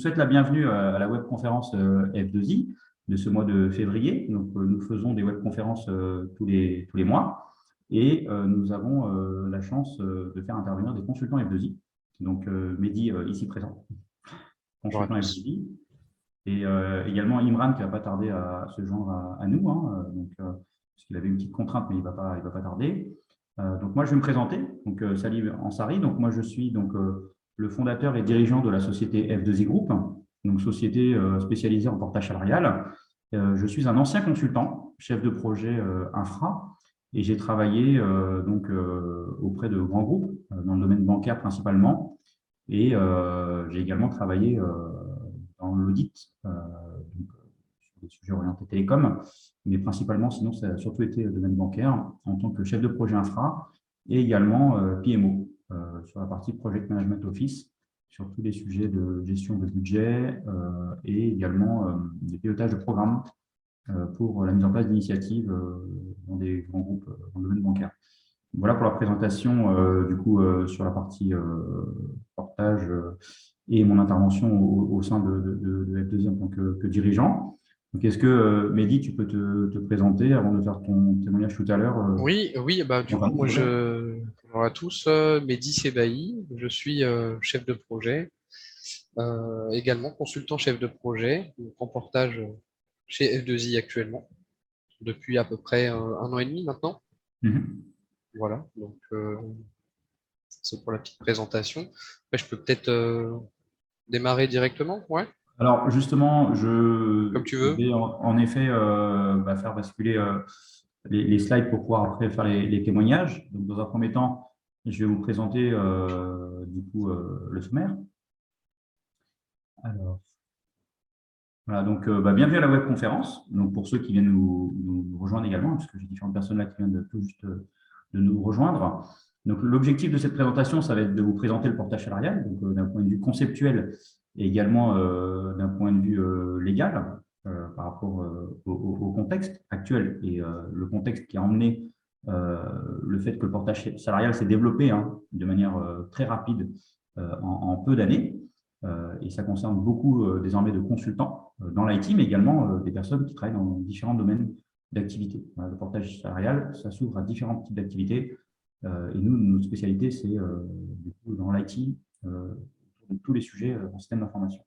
souhaite la bienvenue à la webconférence F2I de ce mois de février. Donc, nous faisons des webconférences tous les mois et nous avons la chance de faire intervenir des consultants F2I. Donc, Mehdi, ici présent, Bonjour à consultant tous. F2I, et également Imran qui ne va pas tarder à se joindre à nous, parce qu'il avait une petite contrainte, mais il ne va pas tarder. Donc, moi, je vais me présenter. Donc, Salih Ansari. Donc, moi, je suis le fondateur et dirigeant de la société F2I Group, donc société spécialisée en portage salarial. Je suis un ancien consultant, chef de projet infra, et j'ai travaillé auprès de grands groupes dans le domaine bancaire principalement, et j'ai également travaillé dans l'audit, sur des sujets orientés télécom, mais principalement, sinon, ça a surtout été le domaine bancaire en tant que chef de projet infra et également PMO sur la partie Project Management Office, sur tous les sujets de gestion de budget et également des pilotages de programmes pour la mise en place d'initiatives dans des grands groupes dans le domaine bancaire. Voilà pour la présentation sur la partie portage et mon intervention au sein de F2I en tant que dirigeant. Donc, est-ce que, Mehdi, tu peux te présenter avant de faire ton témoignage tout à l'heure Oui, du coup, bonjour à tous, Mehdi Sebaï, je suis chef de projet, également consultant chef de projet, en portage chez F2I actuellement, depuis à peu près 1 an et demi maintenant. Voilà, donc c'est pour la petite présentation. Après, je peux peut-être démarrer directement, ouais, Alors, justement, je comme tu veux. vais en effet faire basculer les slides pour pouvoir après faire les témoignages. Donc, dans un premier temps, je vais vous présenter le sommaire. Alors, voilà, donc bienvenue à la webconférence. Donc, pour ceux qui viennent nous rejoindre également, puisque j'ai différentes personnes là qui viennent tout juste de nous rejoindre. Donc, l'objectif de cette présentation, ça va être de vous présenter le portage salarial, donc d'un point de vue conceptuel et également d'un point de vue légal par rapport au contexte actuel et le contexte qui a emmené le fait que le portage salarial s'est développé de manière très rapide en peu d'années. Et ça concerne beaucoup désormais de consultants dans l'IT, mais également des personnes qui travaillent dans différents domaines d'activité. Le portage salarial, ça s'ouvre à différents types d'activités. Et nous, notre spécialité, c'est du coup dans l'IT, tous les sujets en système d'information.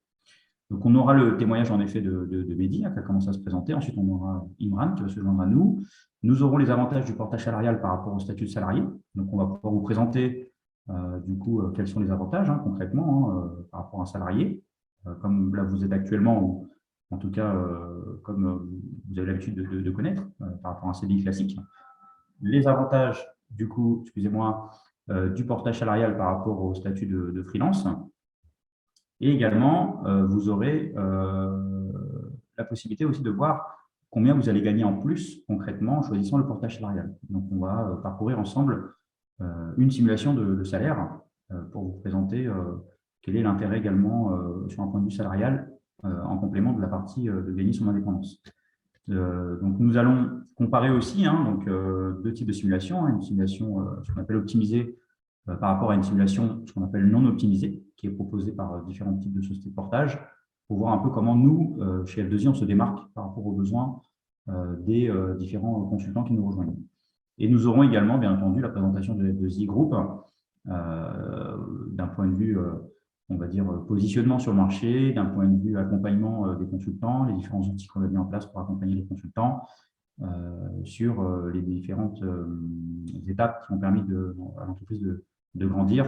Donc, on aura le témoignage en effet de Mehdi qui a commencé à se présenter. Ensuite, on aura Imran qui va se joindre à nous. Nous aurons les avantages du portage salarial par rapport au statut de salarié. Donc, on va pouvoir vous présenter quels sont les avantages concrètement par rapport à un salarié, comme là vous êtes actuellement, ou en tout cas comme vous avez l'habitude de connaître par rapport à un CDI classique. Les avantages du portage salarial par rapport au statut de freelance. Et également, vous aurez la possibilité aussi de voir combien vous allez gagner en plus concrètement en choisissant le portage salarial. Donc, on va parcourir ensemble une simulation de salaire pour vous présenter quel est l'intérêt également sur un point de vue salarial en complément de la partie de gagner son indépendance. Donc, nous allons comparer aussi deux types de simulations. Une simulation, ce qu'on appelle optimisée, par rapport à une simulation, ce qu'on appelle non optimisée, qui est proposée par différents types de sociétés de portage, pour voir un peu comment nous, chez F2I, on se démarque par rapport aux besoins des différents consultants qui nous rejoignent. Et nous aurons également, bien entendu, la présentation de F2I Group d'un point de vue, on va dire, positionnement sur le marché, d'un point de vue accompagnement des consultants, les différents outils qu'on a mis en place pour accompagner les consultants sur les différentes étapes qui ont permis à l'entreprise de grandir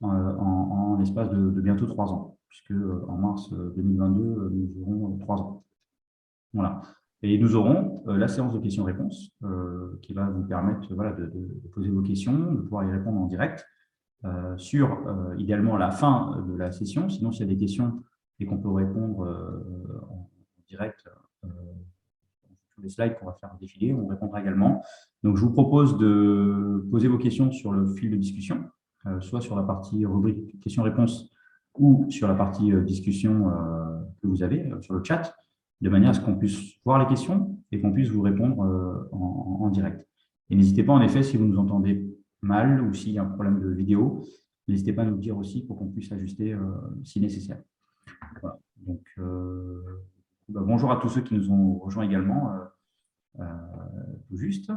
en l'espace de bientôt 3 ans, puisque en mars 2022, nous aurons 3 ans. Voilà. Et nous aurons la séance de questions-réponses qui va vous permettre de poser vos questions, de pouvoir y répondre en direct sur idéalement la fin de la session. Sinon, s'il y a des questions et qu'on peut répondre en direct sur les slides qu'on va faire défiler, on répondra également. Donc, je vous propose de poser vos questions sur le fil de discussion, soit sur la partie rubrique questions-réponses ou sur la partie discussion que vous avez sur le chat, de manière à ce qu'on puisse voir les questions et qu'on puisse vous répondre en direct. Et n'hésitez pas, en effet, si vous nous entendez mal ou s'il y a un problème de vidéo, n'hésitez pas à nous le dire aussi pour qu'on puisse ajuster si nécessaire. Voilà. Donc, bonjour à tous ceux qui nous ont rejoints également, tout juste.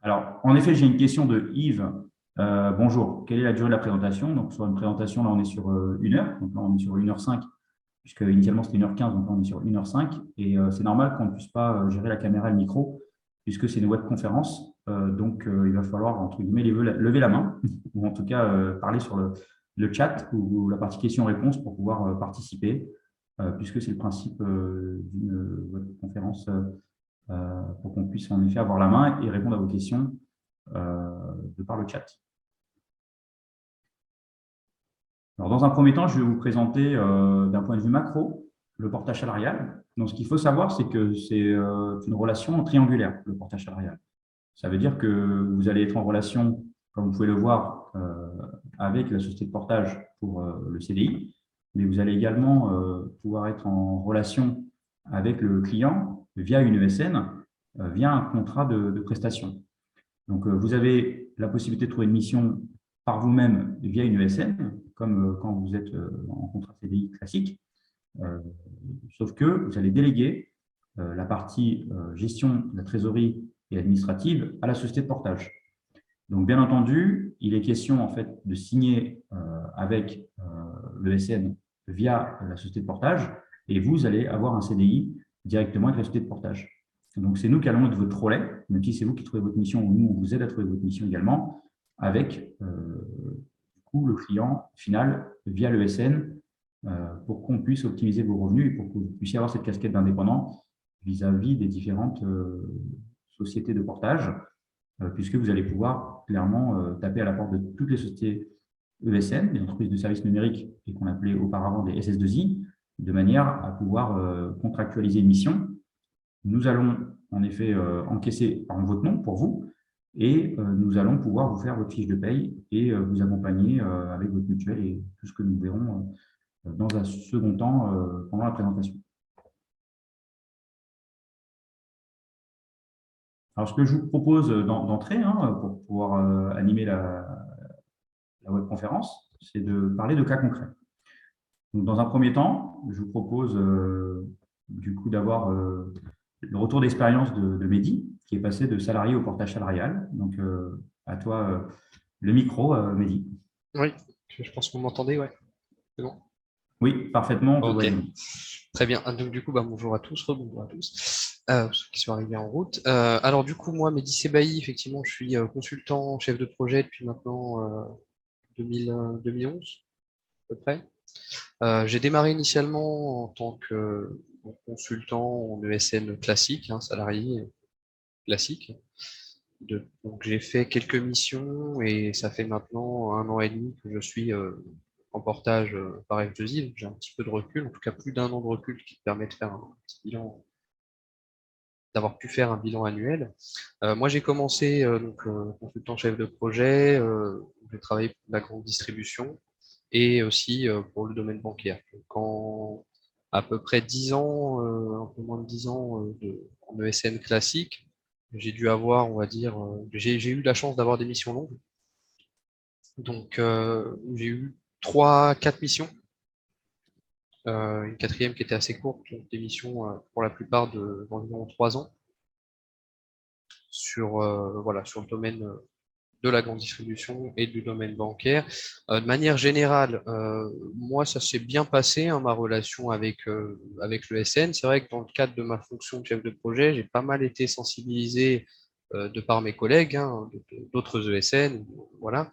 Alors, en effet, j'ai une question de Yves. Bonjour, quelle est la durée de la présentation? Donc, sur une présentation, là, on est sur 1 heure. Donc, là, on est sur 1h05, puisque initialement, c'était 1h15. Donc, là, on est sur 1h05. Et c'est normal qu'on ne puisse pas gérer la caméra et le micro, puisque c'est une webconférence. Donc, il va falloir, entre guillemets, lever la main, ou en tout cas, parler sur le chat ou la partie questions-réponses pour pouvoir participer, puisque c'est le principe d'une webconférence, pour qu'on puisse en effet avoir la main et répondre à vos questions de par le chat. Alors, dans un premier temps, je vais vous présenter d'un point de vue macro le portage salarial. Donc, ce qu'il faut savoir, c'est que c'est une relation triangulaire, le portage salarial. Ça veut dire que vous allez être en relation, comme vous pouvez le voir, avec la société de portage pour le CDI, mais vous allez également pouvoir être en relation avec le client via une ESN, via un contrat de prestation. Donc, vous avez la possibilité de trouver une mission par vous-même via une ESN, comme quand vous êtes en contrat CDI classique, sauf que vous allez déléguer la partie gestion de la trésorerie et administrative à la société de portage. Donc, bien entendu, il est question en fait de signer avec l'ESN via la société de portage et vous allez avoir un CDI directement avec la société de portage. Donc, c'est nous qui allons être votre relais, même si c'est vous qui trouvez votre mission ou nous, on vous aide à trouver votre mission également, avec du coup, le client final via l'ESN pour qu'on puisse optimiser vos revenus et pour que vous puissiez avoir cette casquette d'indépendant vis-à-vis des différentes sociétés de portage, puisque vous allez pouvoir clairement taper à la porte de toutes les sociétés ESN, des entreprises de services numériques et qu'on appelait auparavant des SS2I, de manière à pouvoir contractualiser une mission. Nous allons en effet encaisser en votre nom pour vous et nous allons pouvoir vous faire votre fiche de paye et vous accompagner avec votre mutuelle et tout ce que nous verrons dans un second temps pendant la présentation. Alors, ce que je vous propose d'entrer pour pouvoir animer la webconférence, c'est de parler de cas concrets. Donc, dans un premier temps, je vous propose du coup d'avoir le retour d'expérience de Mehdi, qui est passé de salarié au portage salarial. Donc, à toi le micro, Mehdi. Oui, je pense que vous m'entendez, ouais. C'est bon? Oui, parfaitement. Ok, très bien. Donc du coup, bonjour à tous, rebonjour à tous, ceux qui sont arrivés en route. Alors du coup, moi, Mehdi Sebahi, effectivement, je suis consultant, chef de projet depuis maintenant 2011, à peu près. J'ai démarré initialement en tant que consultant en ESN classique, salarié classique. Donc j'ai fait quelques missions et ça fait maintenant 1 an et demi que je suis en portage par F2I. Donc j'ai un petit peu de recul, en tout cas plus d'1 an de recul qui permet de faire un petit bilan, d'avoir pu faire un bilan annuel. Moi j'ai commencé consultant chef de projet, j'ai travaillé pour la grande distribution et aussi pour le domaine bancaire. Donc, en à peu près 10 ans, un peu moins de 10 ans en ESN classique, j'ai dû avoir, on va dire, j'ai eu la chance d'avoir des missions longues. Donc, j'ai eu 3-4 missions. Une quatrième qui était assez courte, des missions pour la plupart d'environ 3 ans sur, sur le domaine de la grande distribution et du domaine bancaire. De manière générale, moi, ça s'est bien passé, ma relation avec le SN. C'est vrai que dans le cadre de ma fonction de chef de projet, j'ai pas mal été sensibilisé de par mes collègues, d'autres ESN, voilà,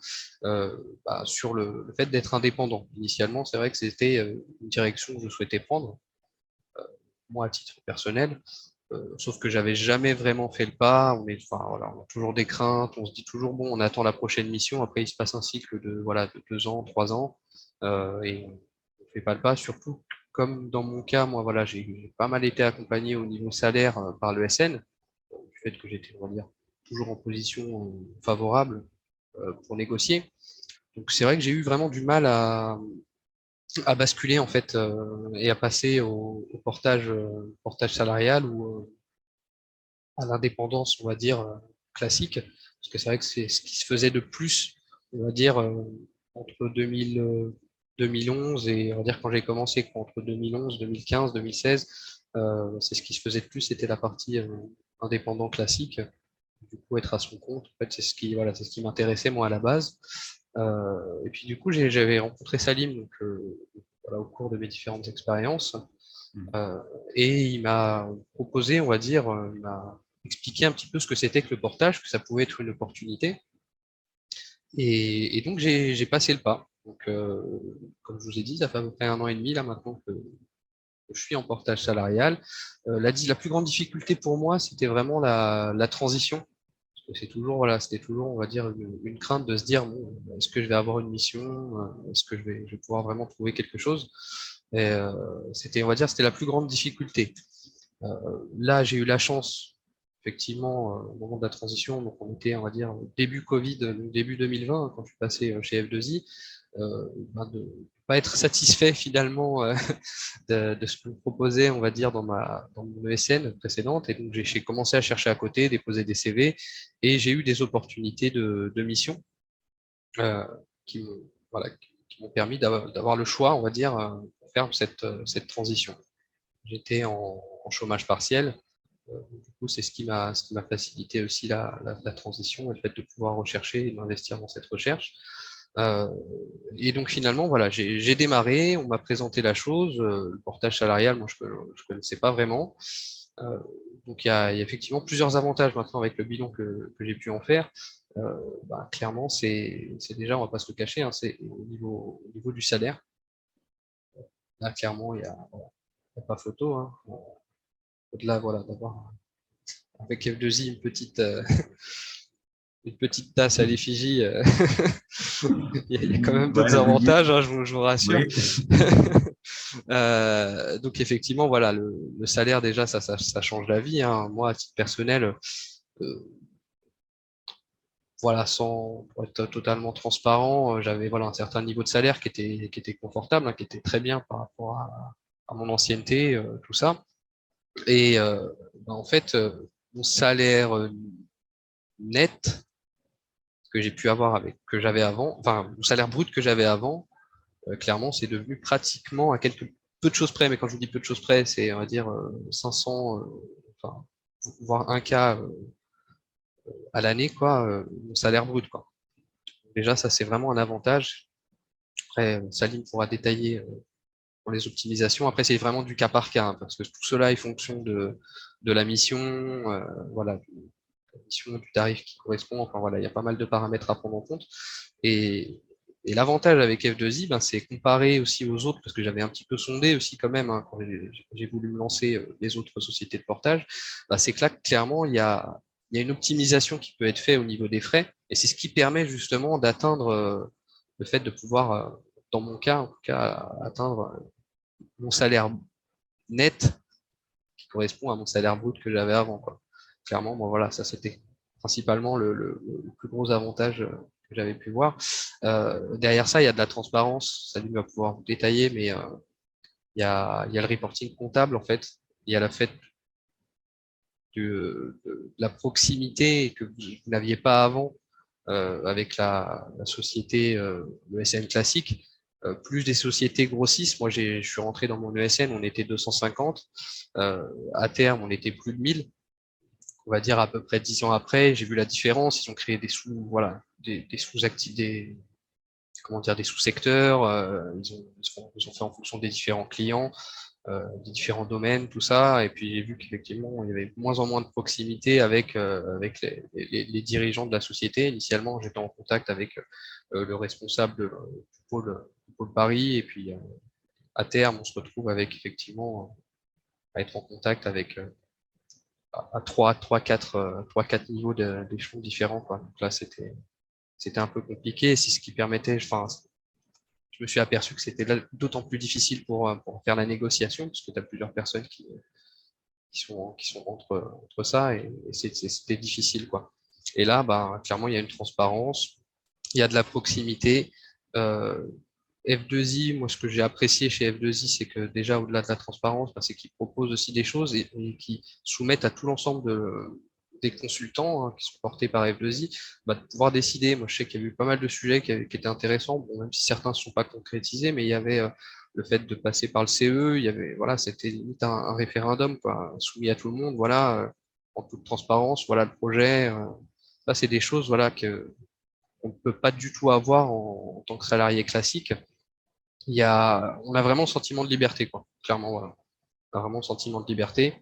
sur le fait d'être indépendant. Initialement, c'est vrai que c'était une direction que je souhaitais prendre, moi à titre personnel. Sauf que j'avais jamais vraiment fait le pas. On a toujours des craintes. On se dit toujours bon, on attend la prochaine mission. Après, il se passe un cycle de 2 ans, 3 ans, et on ne fait pas le pas. Surtout comme dans mon cas, moi j'ai pas mal été accompagné au niveau salaire par le SN, du fait que j'étais, on va dire, toujours en position favorable pour négocier. Donc c'est vrai que j'ai eu vraiment du mal à basculer en fait et à passer au portage salarial ou à l'indépendance, on va dire, classique, parce que c'est vrai que c'est ce qui se faisait de plus, on va dire, entre 2011 et on va dire quand j'ai commencé, entre 2011, 2015, 2016, c'est ce qui se faisait de plus, c'était la partie indépendant classique. Du coup, être à son compte, en fait, c'est ce qui m'intéressait moi à la base. Et puis du coup, j'avais rencontré Salim donc, voilà, au cours de mes différentes expériences. Euh, et il m'a proposé, on va dire, il m'a expliqué un petit peu ce que c'était que le portage, que ça pouvait être une opportunité. Et donc, j'ai passé le pas. Donc, comme je vous ai dit, ça fait à peu près 1 an et demi là maintenant que je suis en portage salarial. La plus grande difficulté pour moi, c'était vraiment la transition. Parce que c'est toujours, voilà, c'était toujours, on va dire, une crainte de se dire, bon, est-ce que je vais avoir une mission? Est-ce que je vais pouvoir vraiment trouver quelque chose? Et c'était, on va dire, c'était la plus grande difficulté. Euh, Là, j'ai eu la chance, effectivement, au moment de la transition, donc on était, on va dire, début Covid, début 2020, quand je suis passé chez F2I, de ne pas être satisfait finalement de ce que me proposait, on va dire, dans mon ESN précédente. Et donc, j'ai commencé à chercher à côté, déposer des CV, et j'ai eu des opportunités de mission euh, qui m'ont voilà, qui m'ont permis d'avoir le choix, on va dire, pour faire cette transition. J'étais en chômage partiel. Du coup, c'est ce qui m'a facilité aussi la transition et le fait de pouvoir rechercher et d'investir dans cette recherche. Euh, et donc finalement, voilà, j'ai démarré, on m'a présenté la chose, le portage salarial, moi je connaissais pas vraiment. Euh, donc il y a effectivement plusieurs avantages maintenant avec le bilan que j'ai pu en faire. Clairement, c'est déjà, on va pas se le cacher, hein, c'est au niveau du salaire. Là, clairement, il y a pas photo. Hein. Au-delà, voilà, d'avoir avec F2I une petite tasse à l'effigie. Il y a quand même Ouais, d'autres la Belgique. avantages, hein, je vous rassure. Oui. Donc effectivement, voilà, le salaire déjà, ça change la vie. Hein. Moi, à titre personnel, euh, voilà, pour être totalement transparent, j'avais voilà un certain niveau de salaire qui était confortable, hein, qui était très bien par rapport à mon ancienneté, tout ça. Et en fait, mon salaire net que j'ai pu avoir que j'avais avant, enfin, mon salaire brut que j'avais avant, clairement, c'est devenu pratiquement à peu de choses près, mais quand je vous dis peu de choses près, c'est, on va dire, 500, enfin, voire 1K à l'année, quoi, mon salaire brut, quoi. Déjà, ça, c'est vraiment un avantage. Après, Salim pourra détailler pour les optimisations. Après, c'est vraiment du cas par cas, hein, parce que tout cela est fonction de la mission, voilà, la mission, du tarif qui correspond. Enfin, voilà, il y a pas mal de paramètres à prendre en compte. Et, et l'avantage avec F2I, ben, c'est comparé aussi aux autres, parce que j'avais un petit peu sondé aussi quand même, hein, quand j'ai voulu me lancer les autres sociétés de portage, ben, c'est que là, clairement, il y a une optimisation qui peut être faite au niveau des frais, et c'est ce qui permet justement d'atteindre le fait de pouvoir, dans mon cas, en tout cas, atteindre mon salaire net qui correspond à mon salaire brut que j'avais avant, quoi. Clairement, moi, voilà, ça c'était principalement le plus gros avantage que j'avais pu voir. Derrière ça, il y a de la transparence. Salut va pouvoir vous détailler, mais il y a le reporting comptable, en fait. Il y a la fait de la proximité que vous n'aviez pas avant avec la société, le ESN classique. Plus des sociétés grossissent. Moi, je suis rentré dans mon ESN, on était 250. À terme, on était plus de 1000. On va dire à peu près 10 ans après, j'ai vu la différence. Ils ont créé voilà, des sous-actifs, comment dire, des sous-secteurs. Ils ont fait en fonction des différents clients, des différents domaines, tout ça. Et puis j'ai vu qu'effectivement, il y avait de moins en moins de proximité avec les dirigeants de la société. Initialement, j'étais en contact avec le responsable du pôle Paris. Et puis à terme, on se retrouve avec effectivement à être en contact avec à 3, 4 niveaux d'échelons différents, quoi. Donc là, c'était un peu compliqué. C'est ce qui permettait, enfin, je me suis aperçu que c'était d'autant plus difficile pour faire la négociation, parce que tu as plusieurs personnes qui sont entre ça, et c'était difficile, quoi. Et là, bah, clairement, il y a une transparence, il y a de la proximité. Euh, F2I, moi, ce que j'ai apprécié chez F2I, c'est que déjà, au-delà de la transparence, bah, c'est qu'ils proposent aussi des choses et qu'ils soumettent à tout l'ensemble des consultants qui sont portés par F2I, de pouvoir décider. Moi, je sais qu'il y a eu pas mal de sujets qui étaient intéressants, bon, même si certains ne sont pas concrétisés, mais il y avait le fait de passer par le CE, il y avait, voilà, c'était limite un référendum, quoi, soumis à tout le monde, voilà, en toute transparence, voilà le projet. Ça, c'est des choses, voilà, qu'on ne peut pas du tout avoir en tant que salarié classique. On a vraiment le sentiment de liberté, quoi, clairement, voilà. On a vraiment le sentiment de liberté.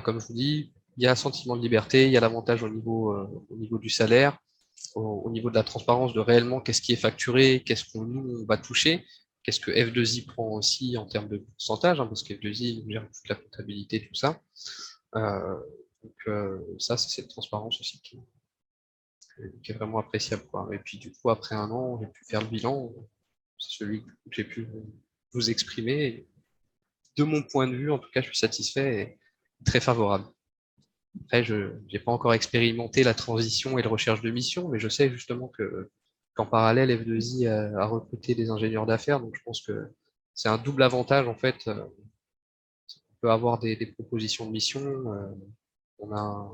Comme je vous dis, il y a un sentiment de liberté, il y a l'avantage au niveau du salaire, au niveau de la transparence de réellement qu'est-ce qui est facturé, qu'est-ce qu'on nous on va toucher, qu'est-ce que F2I prend aussi en termes de pourcentage, parce que F2I gère toute la comptabilité, tout ça. Ça, c'est cette transparence aussi qui est vraiment appréciable, quoi. Et puis du coup, après un an, j'ai pu faire le bilan, c'est celui que j'ai pu vous exprimer. De mon point de vue, en tout cas, je suis satisfait et très favorable. Après, je n'ai pas encore expérimenté la transition et la recherche de mission, mais je sais justement qu'en parallèle, F2I a recruté des ingénieurs d'affaires, donc je pense que c'est un double avantage en fait. On peut avoir des propositions de mission. On a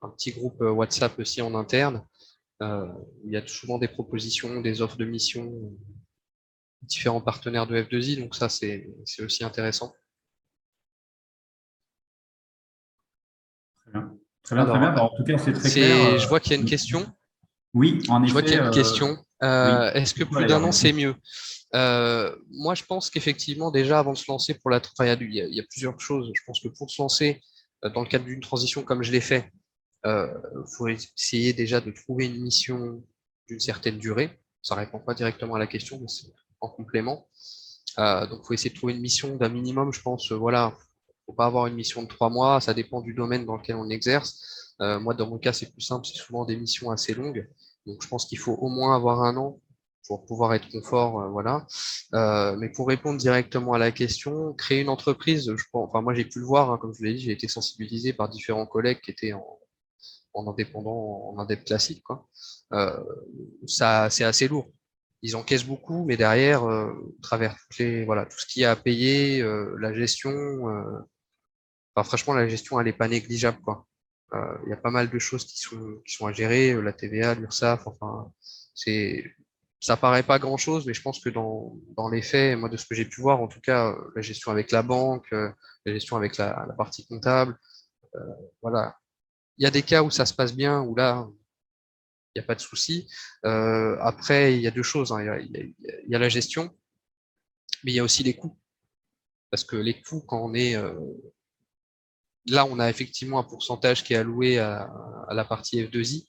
un petit groupe WhatsApp aussi en interne. Il y a souvent des propositions, des offres de mission, différents partenaires de F2I, donc ça c'est aussi intéressant. Très bien. Très bien, très bien. En tout cas, c'est très clair. Je vois qu'il y a une question. Oui, en effet. Je vois qu'il y a une question. Oui. Est-ce que plus d'un an, c'est mieux? Moi, je pense qu'effectivement, déjà, avant de se lancer pour il y a plusieurs choses. Je pense que pour se lancer dans le cadre d'une transition comme je l'ai fait, faut essayer déjà de trouver une mission d'une certaine durée. Ça répond pas directement à la question, mais c'est en complément. Donc, il faut essayer de trouver une mission d'un minimum, je pense. Voilà, faut pas avoir une mission de 3 mois. Ça dépend du domaine dans lequel on exerce. Moi, dans mon cas, c'est plus simple. C'est souvent des missions assez longues. Donc, je pense qu'il faut au moins avoir un an pour pouvoir être confort, voilà. Mais pour répondre directement à la question, créer une entreprise, je pense, enfin moi j'ai pu le voir, comme je vous l'ai dit, j'ai été sensibilisé par différents collègues qui étaient en indépendant, en indep classique, quoi. Ça, c'est assez lourd. Ils encaissent beaucoup, mais derrière, travers voilà, tout ce qu'il y a à payer, la gestion, enfin, franchement, la gestion, elle est pas négligeable, quoi. Il y a pas mal de choses qui sont à gérer, la TVA, l'URSSAF, enfin, ça paraît pas grand-chose, mais je pense que dans les faits, moi, de ce que j'ai pu voir, en tout cas, la gestion avec la banque, la gestion avec la partie comptable, voilà. Il y a des cas où ça se passe bien, où là, il n'y a pas de souci. Après, il y a deux choses, hein. Il y a la gestion, mais il y a aussi les coûts. Parce que les coûts, quand on est là, on a effectivement un pourcentage qui est alloué à la partie F2I,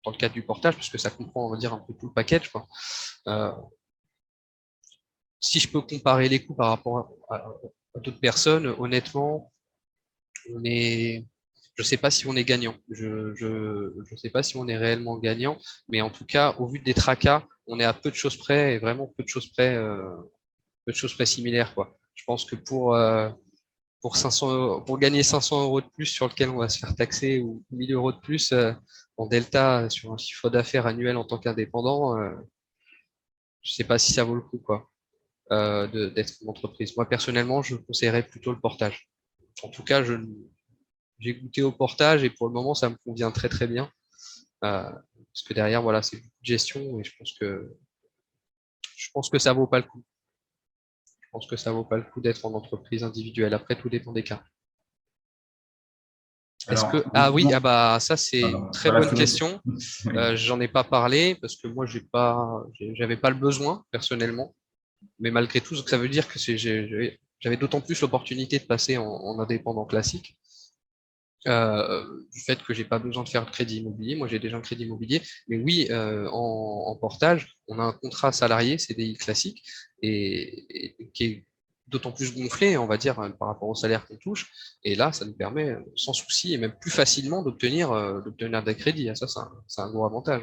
dans le cadre du portage, puisque ça comprend, on va dire, un peu tout le package, quoi. Si je peux comparer les coûts par rapport à d'autres personnes, honnêtement, je sais pas si on est gagnant. Je sais pas si on est réellement gagnant, mais en tout cas, au vu des tracas, on est à peu de choses près, et vraiment peu de choses près similaires, quoi. Je pense que pour 500 pour gagner 500 € de plus sur lequel on va se faire taxer ou 1000 € de plus en delta sur un chiffre d'affaires annuel en tant qu'indépendant, je sais pas si ça vaut le coup, quoi, d'être une entreprise. Moi, personnellement, je conseillerais plutôt le portage. En tout cas, j'ai goûté au portage et pour le moment, ça me convient très très bien. Parce que derrière, voilà, c'est beaucoup de gestion et je pense que ça vaut pas le coup. Je pense que ça vaut pas le coup d'être en entreprise individuelle. Après, tout dépend des cas. Ah oui, ça c'est une très bonne question. J'en ai pas parlé parce que moi j'avais pas le besoin personnellement, mais malgré tout, ça veut dire que j'avais d'autant plus l'opportunité de passer en indépendant classique. Du fait que j'ai pas besoin de faire de crédit immobilier, moi j'ai déjà un crédit immobilier, mais oui, en portage, on a un contrat salarié CDI classique et qui est d'autant plus gonflé, on va dire, par rapport au salaire qu'on touche. Et là, ça nous permet, sans souci, et même plus facilement d'obtenir des crédits. Ça, c'est un gros avantage.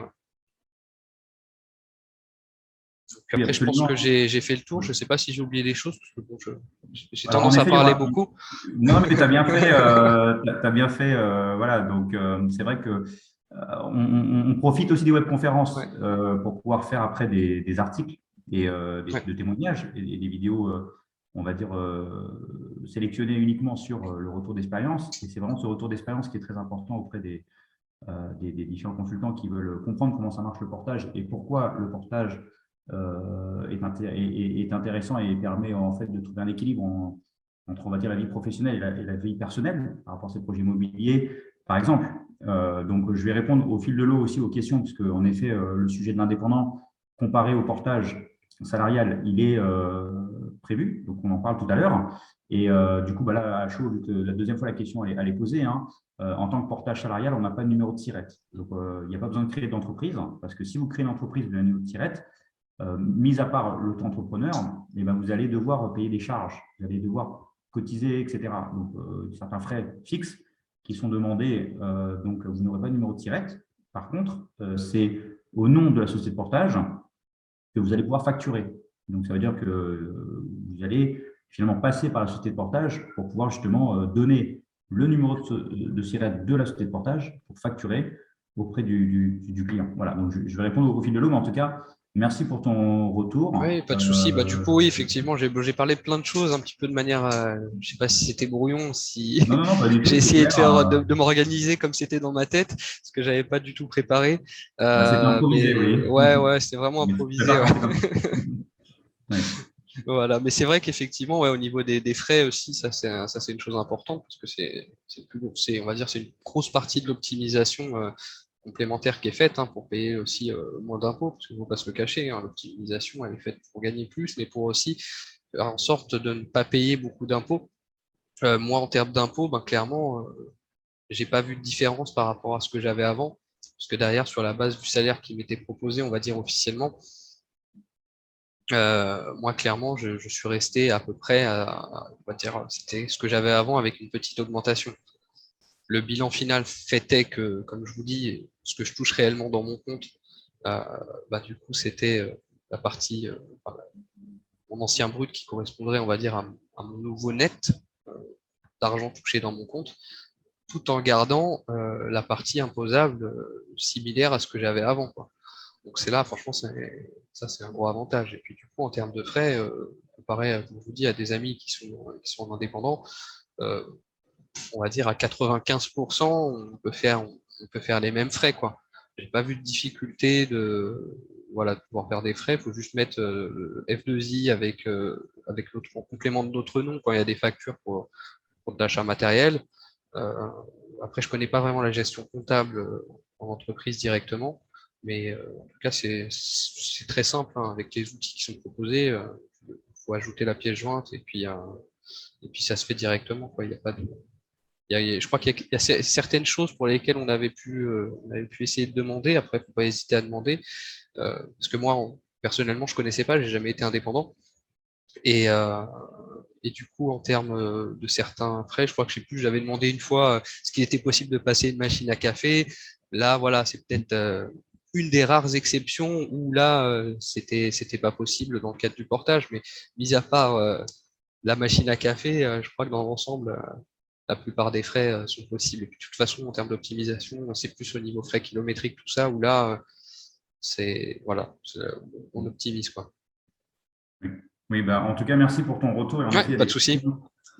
Donc après, je pense que j'ai fait le tour. Je ne sais pas si j'ai oublié des choses, parce que bon, j'ai tendance à parler beaucoup. Non, mais tu as bien fait. Voilà, donc c'est vrai que on profite aussi des webconférences pour pouvoir faire après des articles et de témoignages et des vidéos. on va dire, sélectionné uniquement sur le retour d'expérience. Et c'est vraiment ce retour d'expérience qui est très important auprès des différents consultants qui veulent comprendre comment ça marche le portage et pourquoi le portage est intéressant et permet en fait de trouver un équilibre entre, on va dire, la vie professionnelle et la vie personnelle par rapport à ces projets immobiliers, par exemple. Donc, je vais répondre au fil de l'eau aussi aux questions, puisque en effet, le sujet de l'indépendant comparé au portage salarial, il est prévu, donc on en parle tout à l'heure. Et du coup, là, à chaud, vu que la deuxième fois la question elle est posée, hein, en tant que portage salarial, on n'a pas de numéro de SIRET. Donc, il n'y a pas besoin de créer d'entreprise, parce que si vous créez une entreprise, vous avez un numéro de SIRET, mis à part l'auto-entrepreneur, eh ben, vous allez devoir payer des charges, vous allez devoir cotiser, etc. Donc, certains frais fixes qui sont demandés, donc vous n'aurez pas de numéro de SIRET. Par contre, c'est au nom de la société de portage que vous allez pouvoir facturer. Donc, ça veut dire que vous allez finalement passer par la société de portage pour pouvoir justement donner le numéro de SIRET de la société de portage pour facturer auprès du client. Voilà, donc je vais répondre au fil de l'eau, mais en tout cas, merci pour ton retour. Oui, pas de souci. Du coup, oui, effectivement, j'ai parlé plein de choses un petit peu de manière, je sais pas si c'était brouillon, si non, pas du tout. j'ai essayé de m'organiser comme c'était dans ma tête, ce que j'avais pas du tout préparé. C'était improvisé, oui. Ouais, c'était vraiment improvisé. Ouais. Voilà, mais c'est vrai qu'effectivement, ouais, au niveau des frais aussi, ça c'est une chose importante parce que on va dire, c'est une grosse partie de l'optimisation complémentaire qui est faite pour payer aussi moins d'impôts, parce qu'il ne faut pas se le cacher, l'optimisation elle est faite pour gagner plus, mais pour aussi faire en sorte de ne pas payer beaucoup d'impôts. Moi, en termes d'impôts, clairement, j'ai pas vu de différence par rapport à ce que j'avais avant, parce que derrière, sur la base du salaire qui m'était proposé, on va dire officiellement, moi, clairement, je suis resté à peu près on va dire, c'était ce que j'avais avant avec une petite augmentation. Le bilan final fêtait que, comme je vous dis, ce que je touche réellement dans mon compte, du coup, c'était la partie, mon ancien brut qui correspondrait, on va dire, à mon nouveau net d'argent touché dans mon compte, tout en gardant la partie imposable similaire à ce que j'avais avant, quoi. Donc c'est là, franchement, ça c'est un gros avantage. Et puis du coup, en termes de frais, comparé, comme je vous dis, à des amis qui sont indépendants, on va dire à 95%, on peut faire les mêmes frais, quoi. J'ai pas vu de difficulté de pouvoir faire des frais. Il faut juste mettre F2I avec notre en complément de notre nom quand il y a des factures pour de l'achat matériel. Après, je connais pas vraiment la gestion comptable en entreprise directement. Mais en tout cas, c'est très simple avec les outils qui sont proposés. Il faut ajouter la pièce jointe et puis ça se fait directement, quoi. Il y a pas de, je crois qu'il y a certaines choses pour lesquelles on avait pu essayer de demander. Après, faut pas hésiter à demander parce que moi, personnellement, je connaissais pas, j'ai jamais été indépendant et du coup, en termes de certains frais, je crois que je sais plus, j'avais demandé une fois ce qu'il était possible de passer une machine à café. Là, voilà, c'est peut-être une des rares exceptions où là, c'était pas possible dans le cadre du portage. Mais mis à part la machine à café, je crois que dans l'ensemble, la plupart des frais sont possibles. Et puis, de toute façon, en termes d'optimisation, c'est plus au niveau frais kilométriques, tout ça, où là, on optimise, quoi. Oui, en tout cas, merci pour ton retour. Et en effet, pas de souci.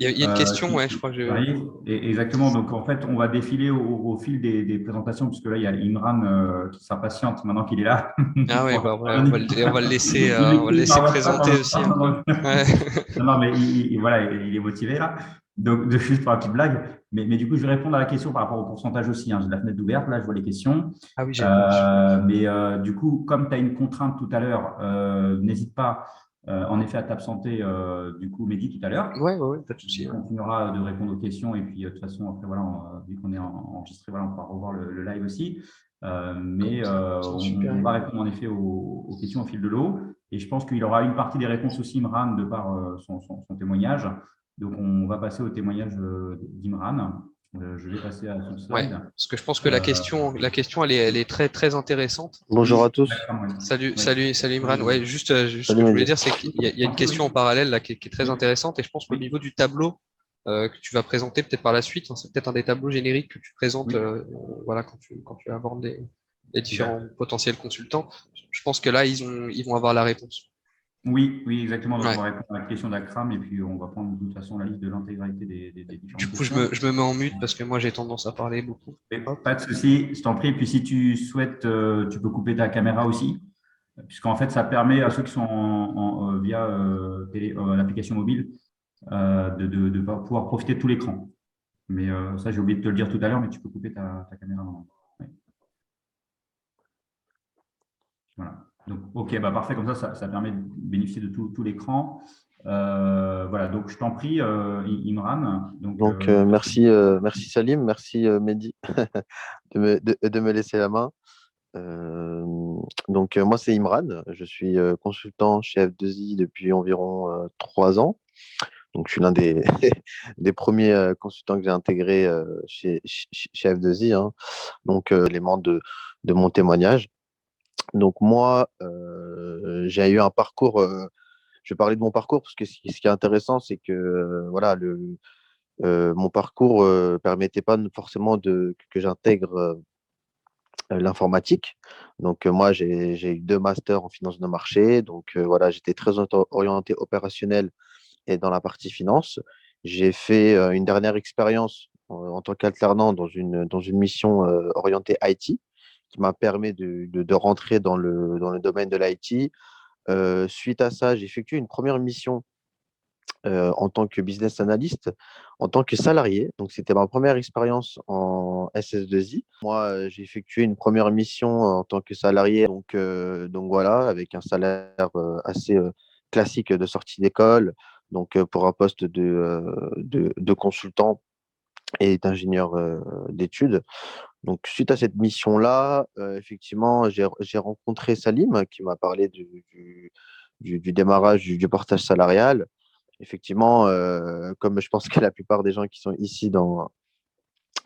Il y a une question, je crois que exactement. Donc, en fait, on va défiler au fil des présentations, puisque là, il y a Imran qui s'impatiente maintenant qu'il est là. Ah oui, on va le laisser, présenter aussi un peu. Non, mais il est motivé là. Donc, juste pour la petite blague. Mais du coup, je vais répondre à la question par rapport au pourcentage aussi. J'ai la fenêtre ouverte, là, je vois les questions. Ah oui, mais du coup, comme tu as une contrainte tout à l'heure, n'hésite pas. En effet, à t'absenter, du coup, Mehdi, tout à l'heure. Oui, pas de souci. On continuera de répondre aux questions et puis, de toute façon, après, vu qu'on est enregistré, on pourra revoir le live aussi. Mais on va répondre en effet aux questions au fil de l'eau. Et je pense qu'il aura une partie des réponses aussi, Imran, de par son témoignage. Donc, on va passer au témoignage d'Imran. Je vais passer à son slide. Parce que je pense que la question, elle est très, très intéressante. Bonjour à tous. Salut Imran. Ouais, juste ce que je voulais dire, c'est qu'il y a une question en parallèle là, qui est très intéressante. Et je pense qu'au niveau du tableau que tu vas présenter peut-être par la suite, c'est peut-être un des tableaux génériques que tu présentes quand tu abordes les différents potentiels consultants. Je pense que là, ils vont avoir la réponse. Oui, oui, exactement. Donc, on Ouais. va répondre à la question d'Akram et puis on va prendre de toute façon la liste de l'intégralité des Du différentes coup, questions. je me mets en mute parce que moi, j'ai tendance à parler beaucoup. Et Hop. pas de souci, je t'en prie. Puis si tu souhaites, tu peux couper ta caméra aussi, puisqu'en fait, ça permet à ceux qui sont via l'application mobile de pouvoir profiter de tout l'écran. Mais ça, j'ai oublié de te le dire tout à l'heure, mais tu peux couper ta caméra. Ouais. Voilà. Donc, OK, bah parfait. Comme ça permet de bénéficier de tout l'écran. Voilà. Donc, je t'en prie, Imran. Donc, Donc, merci Salim, merci Mehdi de me laisser la main. Euh, moi, c'est Imran. Je suis consultant chez F2I depuis environ 3 ans. Donc, je suis l'un des, des premiers consultants que j'ai intégré chez F2I, hein. Donc, l'élément de mon témoignage. Donc, moi, j'ai eu un parcours. Je vais parler de mon parcours parce que ce qui est intéressant, c'est que voilà, mon parcours permettait pas forcément que j'intègre l'informatique. Donc, moi, j'ai eu 2 masters en finance de marché. Donc, voilà, j'étais très orienté opérationnel et dans la partie finance. J'ai fait une dernière expérience en tant qu'alternant dans une mission orientée IT qui m'a permis de rentrer dans le domaine de l'IT. Suite à ça, j'ai effectué une première mission en tant que business analyst, en tant que salarié. Donc, c'était ma première expérience en SS2I. Moi, j'ai effectué une première mission en tant que salarié. Donc voilà, avec un salaire assez classique de sortie d'école. Donc, pour un poste de consultant et d'ingénieur d'études. Donc, suite à cette mission-là, effectivement, j'ai rencontré Salim qui m'a parlé du démarrage du portage salarial. Effectivement, comme je pense que la plupart des gens qui sont ici dans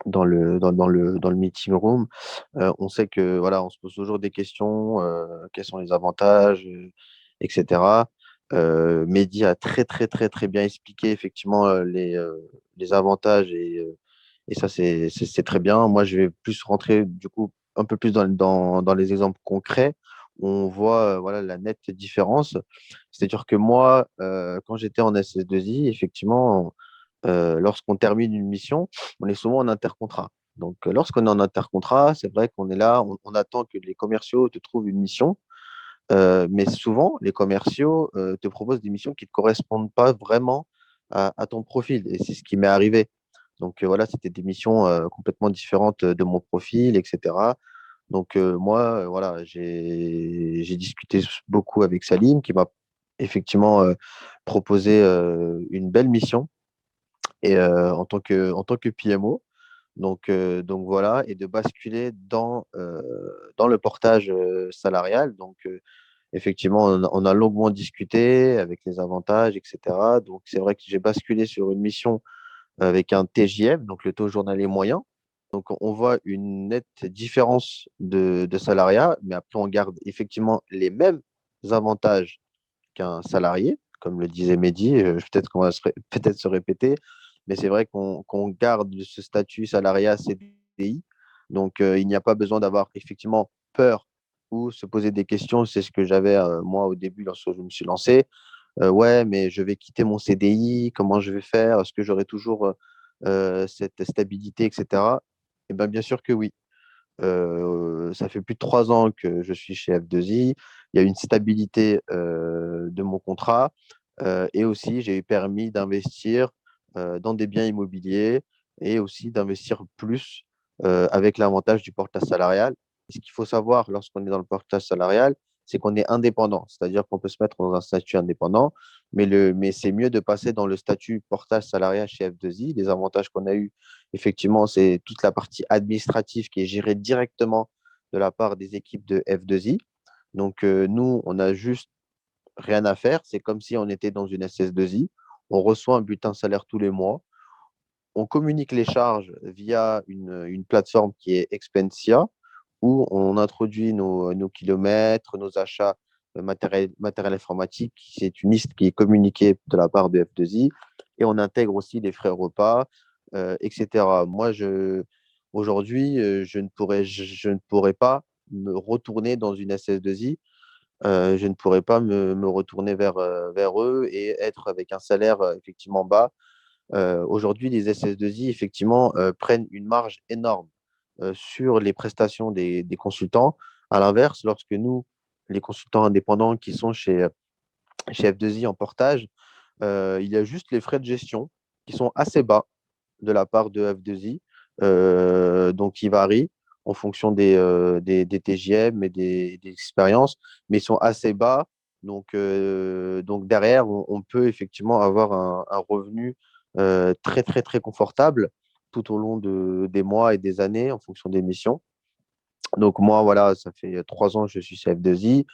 le meeting room, on sait que voilà, on se pose toujours des questions, quels sont les avantages, etc. Mehdi a très très très très bien expliqué effectivement les avantages et ça c'est très bien. Moi, je vais plus rentrer du coup un peu plus dans les exemples concrets où on voit voilà la nette différence. C'est-à-dire que moi, quand j'étais en SS2I, effectivement, lorsqu'on termine une mission, on est souvent en intercontrat. Donc, lorsqu'on est en intercontrat, c'est vrai qu'on est là, on attend que les commerciaux te trouvent une mission, mais souvent, les commerciaux te proposent des missions qui ne correspondent pas vraiment à ton profil. Et c'est ce qui m'est arrivé. Donc, voilà, c'était des missions complètement différentes de mon profil, etc. Donc, moi, voilà, j'ai discuté beaucoup avec Salim, qui m'a effectivement proposé une belle mission et en tant que PMO. Donc voilà, et de basculer dans le portage salarial. Donc effectivement, on a longuement discuté avec les avantages, etc. Donc c'est vrai que j'ai basculé sur une mission avec un TJM, donc le taux journalier moyen. Donc on voit une nette différence de salariat, mais après on garde effectivement les mêmes avantages qu'un salarié, comme le disait Mehdi. Peut-être qu'on va peut-être se répéter, mais c'est vrai qu'on garde ce statut salariat CDI. Donc, il n'y a pas besoin d'avoir effectivement peur ou se poser des questions. C'est ce que j'avais moi au début lorsque je me suis lancé. Ouais, mais je vais quitter mon CDI, comment je vais faire? Est-ce que j'aurai toujours cette stabilité, etc. Eh bien, bien sûr que oui. Ça fait plus de 3 ans que je suis chez F2I. Il y a une stabilité de mon contrat et aussi j'ai eu permis d'investir dans des biens immobiliers et aussi d'investir plus avec l'avantage du portage salarial. Ce qu'il faut savoir lorsqu'on est dans le portage salarial, c'est qu'on est indépendant, c'est-à-dire qu'on peut se mettre dans un statut indépendant, mais c'est mieux de passer dans le statut portage salarial chez F2I. Les avantages qu'on a eu effectivement, c'est toute la partie administrative qui est gérée directement de la part des équipes de F2I. Donc, nous, on n'a juste rien à faire. C'est comme si on était dans une SS2I. On reçoit un bulletin salaire tous les mois. On communique les charges via une plateforme qui est Expensia, où on introduit nos kilomètres, nos achats matériel informatique. C'est une liste qui est communiquée de la part de F2I et on intègre aussi les frais repas, etc. Moi, aujourd'hui, je ne pourrais pas me retourner dans une SS2I je ne pourrais pas me retourner vers eux et être avec un salaire effectivement bas. Aujourd'hui, les SS2I, effectivement, prennent une marge énorme sur les prestations des consultants. À l'inverse, lorsque nous, les consultants indépendants qui sont chez F2I en portage, il y a juste les frais de gestion qui sont assez bas de la part de F2I, donc qui varient en fonction des TJM et des expériences, mais ils sont assez bas. Donc derrière, on peut effectivement avoir un revenu très, très, très confortable tout au long des mois et des années en fonction des missions. Donc moi, voilà, ça fait 3 ans que je suis chez F2I.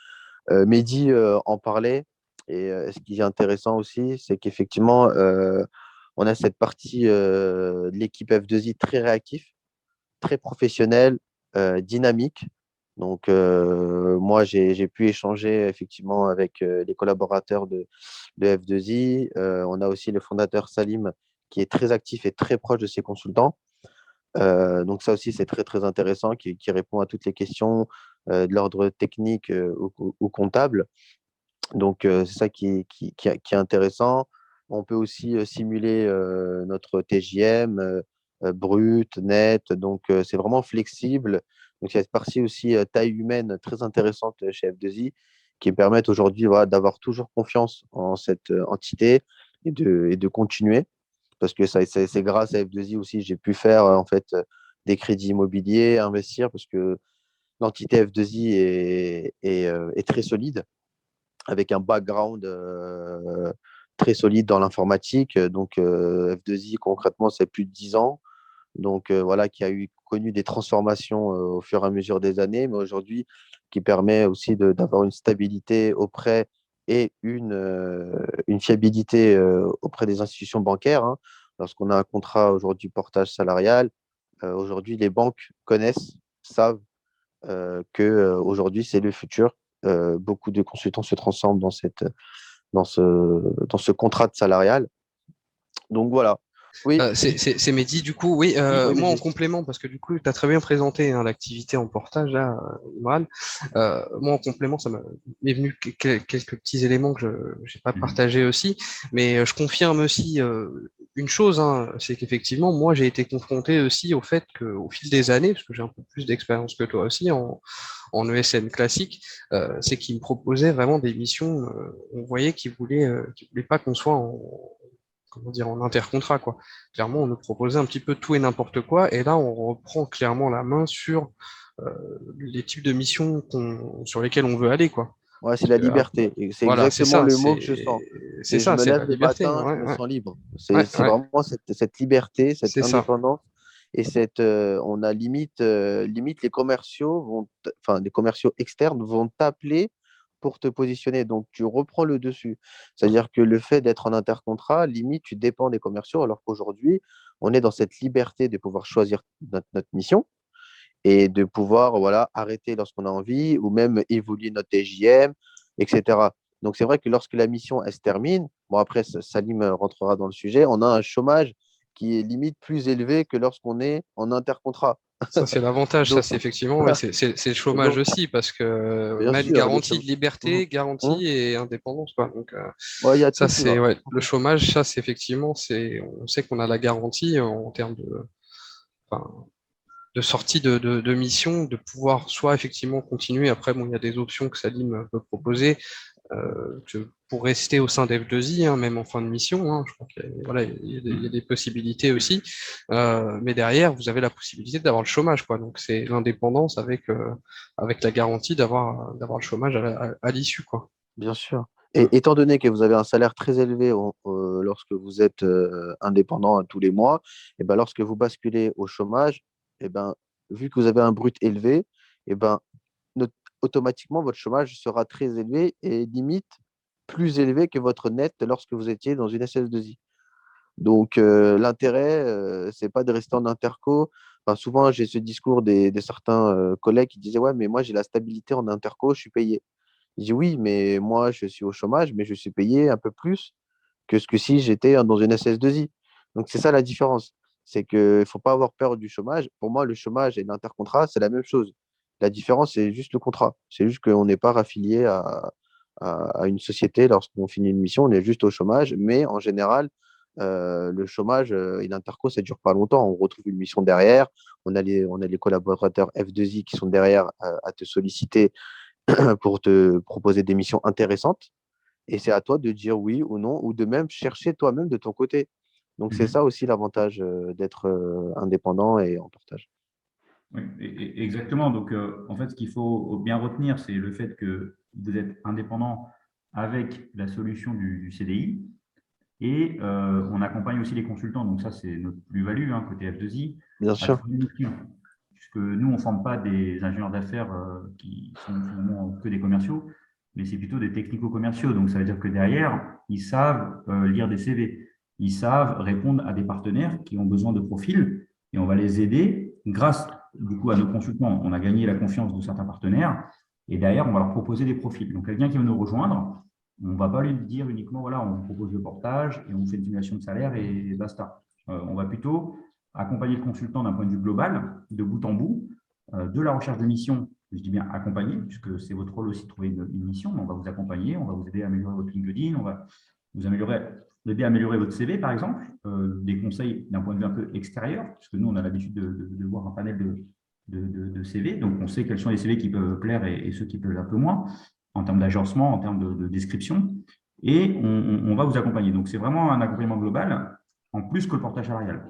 Mehdi en parlait. Et ce qui est intéressant aussi, c'est qu'effectivement, on a cette partie de l'équipe F2I très réactif, très professionnel, dynamique. Donc, moi, j'ai pu échanger effectivement avec les collaborateurs de F2I. On a aussi le fondateur Salim qui est très actif et très proche de ses consultants. Donc, ça aussi, c'est très, très intéressant, qui répond à toutes les questions de l'ordre technique ou comptable. Donc, c'est ça qui est intéressant. On peut aussi simuler notre TJM brut, net. Donc, c'est vraiment flexible. Donc, il y a cette partie aussi taille humaine très intéressante chez F2I qui me permettent aujourd'hui, voilà, d'avoir toujours confiance en cette entité et de continuer. Parce que c'est grâce à F2I aussi j'ai pu faire en fait des crédits immobiliers, investir, parce que l'entité F2I est très solide avec un background très solide dans l'informatique. Donc, F2I, concrètement, c'est plus de 10 ans. Donc, voilà, qui a connu des transformations au fur et à mesure des années, mais aujourd'hui, qui permet aussi d'avoir une stabilité auprès et une fiabilité auprès des institutions bancaires, hein. Lorsqu'on a un contrat aujourd'hui portage salarial, aujourd'hui, les banques connaissent, savent que aujourd'hui c'est le futur. Beaucoup de consultants se transforment dans ce contrat de salarial. Donc voilà. Oui, C'est Mehdi, du coup, oui, oui, moi en Mehdi. complément, parce que du coup, tu as très bien présenté hein, l'activité en portage, là, Imran. Moi en complément, m'est venu quelques petits éléments que je n'ai pas partagés aussi, mais je confirme aussi une chose, hein, c'est qu'effectivement, moi j'ai été confronté aussi au fait qu'au fil des années, parce que j'ai un peu plus d'expérience que toi aussi en ESN classique, c'est qu'ils me proposaient vraiment des missions, on voyait qu'ils voulaient pas qu'on soit en comment dire, en intercontrat, quoi. Clairement, on nous proposait un petit peu tout et n'importe quoi, et là, on reprend clairement la main sur euh, les types de missions sur lesquelles on veut aller, quoi. Ouais, c'est Parce la que, liberté. Et c'est voilà, c'est exactement ça, le mot que je sens. c'est Je ça, me c'est lève la le liberté. matin, je Ouais, me ouais, sens libre. ouais, C'est ouais, vraiment cette liberté, cette c'est ça. indépendance. Et on a limite les commerciaux enfin, les commerciaux externes vont t'appeler pour te positionner. Donc, tu reprends le dessus. C'est-à-dire que le fait d'être en intercontrat, limite, tu dépends des commerciaux, alors qu'aujourd'hui, on est dans cette liberté de pouvoir choisir notre mission et de pouvoir voilà, arrêter lorsqu'on a envie ou même évoluer notre TJM, etc. Donc, c'est vrai que lorsque la mission elle se termine, bon, après, Salim rentrera dans le sujet, on a un chômage qui est limite plus élevé que lorsqu'on est en intercontrat. Ça, c'est l'avantage, ça, Donc, c'est effectivement, ouais, c'est le chômage donc, aussi, parce que bien même sûr, garantie de liberté, Mhm. garantie et indépendance, quoi. Donc, Ouais, il y a ça, tout qui c'est, va. ouais, le chômage, ça, c'est effectivement, on sait qu'on a la garantie en termes enfin, de sortie de mission, de pouvoir soit effectivement continuer. Après, bon, il y a des options que Salim peut proposer pour rester au sein d'F2I, hein, même en fin de mission. Hein, je crois qu'il y a, voilà, il y a des possibilités aussi. Mais derrière, vous avez la possibilité d'avoir le chômage, quoi. Donc, c'est l'indépendance avec la garantie d'avoir le chômage à l'issue, quoi. Bien sûr. Mm. Et étant donné que vous avez un salaire très élevé lorsque vous êtes indépendant tous les mois, et ben lorsque vous basculez au chômage, et ben, vu que vous avez un brut élevé, et ben, not- automatiquement votre chômage sera très élevé et limite plus élevé que votre net lorsque vous étiez dans une SS2I. Donc l'intérêt, c'est pas de rester en interco. Enfin, souvent, j'ai ce discours des certains collègues qui disaient ouais, mais moi j'ai la stabilité en interco, je suis payé. Je dis oui, mais moi, je suis au chômage, mais je suis payé un peu plus que ce que si j'étais dans une SS2I. Donc, c'est ça la différence. C'est qu'il ne faut pas avoir peur du chômage. Pour moi, le chômage et l'intercontrat, c'est la même chose. La différence, c'est juste le contrat. C'est juste qu'on n'est pas raffilié à une société lorsqu'on finit une mission, on est juste au chômage. Mais en général, le chômage et l'interco, ça ne dure pas longtemps. On retrouve une mission derrière. On a les collaborateurs F2I qui sont derrière à te solliciter pour te proposer des missions intéressantes. Et c'est à toi de dire oui ou non, ou de même chercher toi-même de ton côté. Donc, c'est ça aussi l'avantage d'être indépendant et en portage. Oui, exactement. Donc, en fait, ce qu'il faut bien retenir, c'est le fait que vous êtes indépendant avec la solution du CDI et on accompagne aussi les consultants. Donc, ça, c'est notre plus-value côté F2I. Bien sûr. Puisque nous, on ne forme pas des ingénieurs d'affaires qui sont finalement que des commerciaux, mais c'est plutôt des technico-commerciaux. Donc, ça veut dire que derrière, ils savent lire des CV. Ils savent répondre à des partenaires qui ont besoin de profils et on va les aider grâce du coup à nos consultants. On a gagné la confiance de certains partenaires et derrière, on va leur proposer des profils. Donc, quelqu'un qui veut nous rejoindre, on ne va pas lui dire uniquement, voilà, on vous propose le portage et on fait une simulation de salaire et basta. On va plutôt accompagner le consultant d'un point de vue global, de bout en bout, de la recherche de mission, je dis bien accompagner, puisque c'est votre rôle aussi de trouver une mission, mais on va vous accompagner, on va vous aider à améliorer votre LinkedIn, on va vous aider à améliorer votre CV, par exemple, des conseils d'un point de vue un peu extérieur, puisque nous, on a l'habitude de voir un panel de CV, donc on sait quels sont les CV qui peuvent plaire et ceux qui peuvent un peu moins, en termes d'agencement, en termes de description, et on va vous accompagner. Donc, c'est vraiment un accompagnement global, en plus que le portage salarial.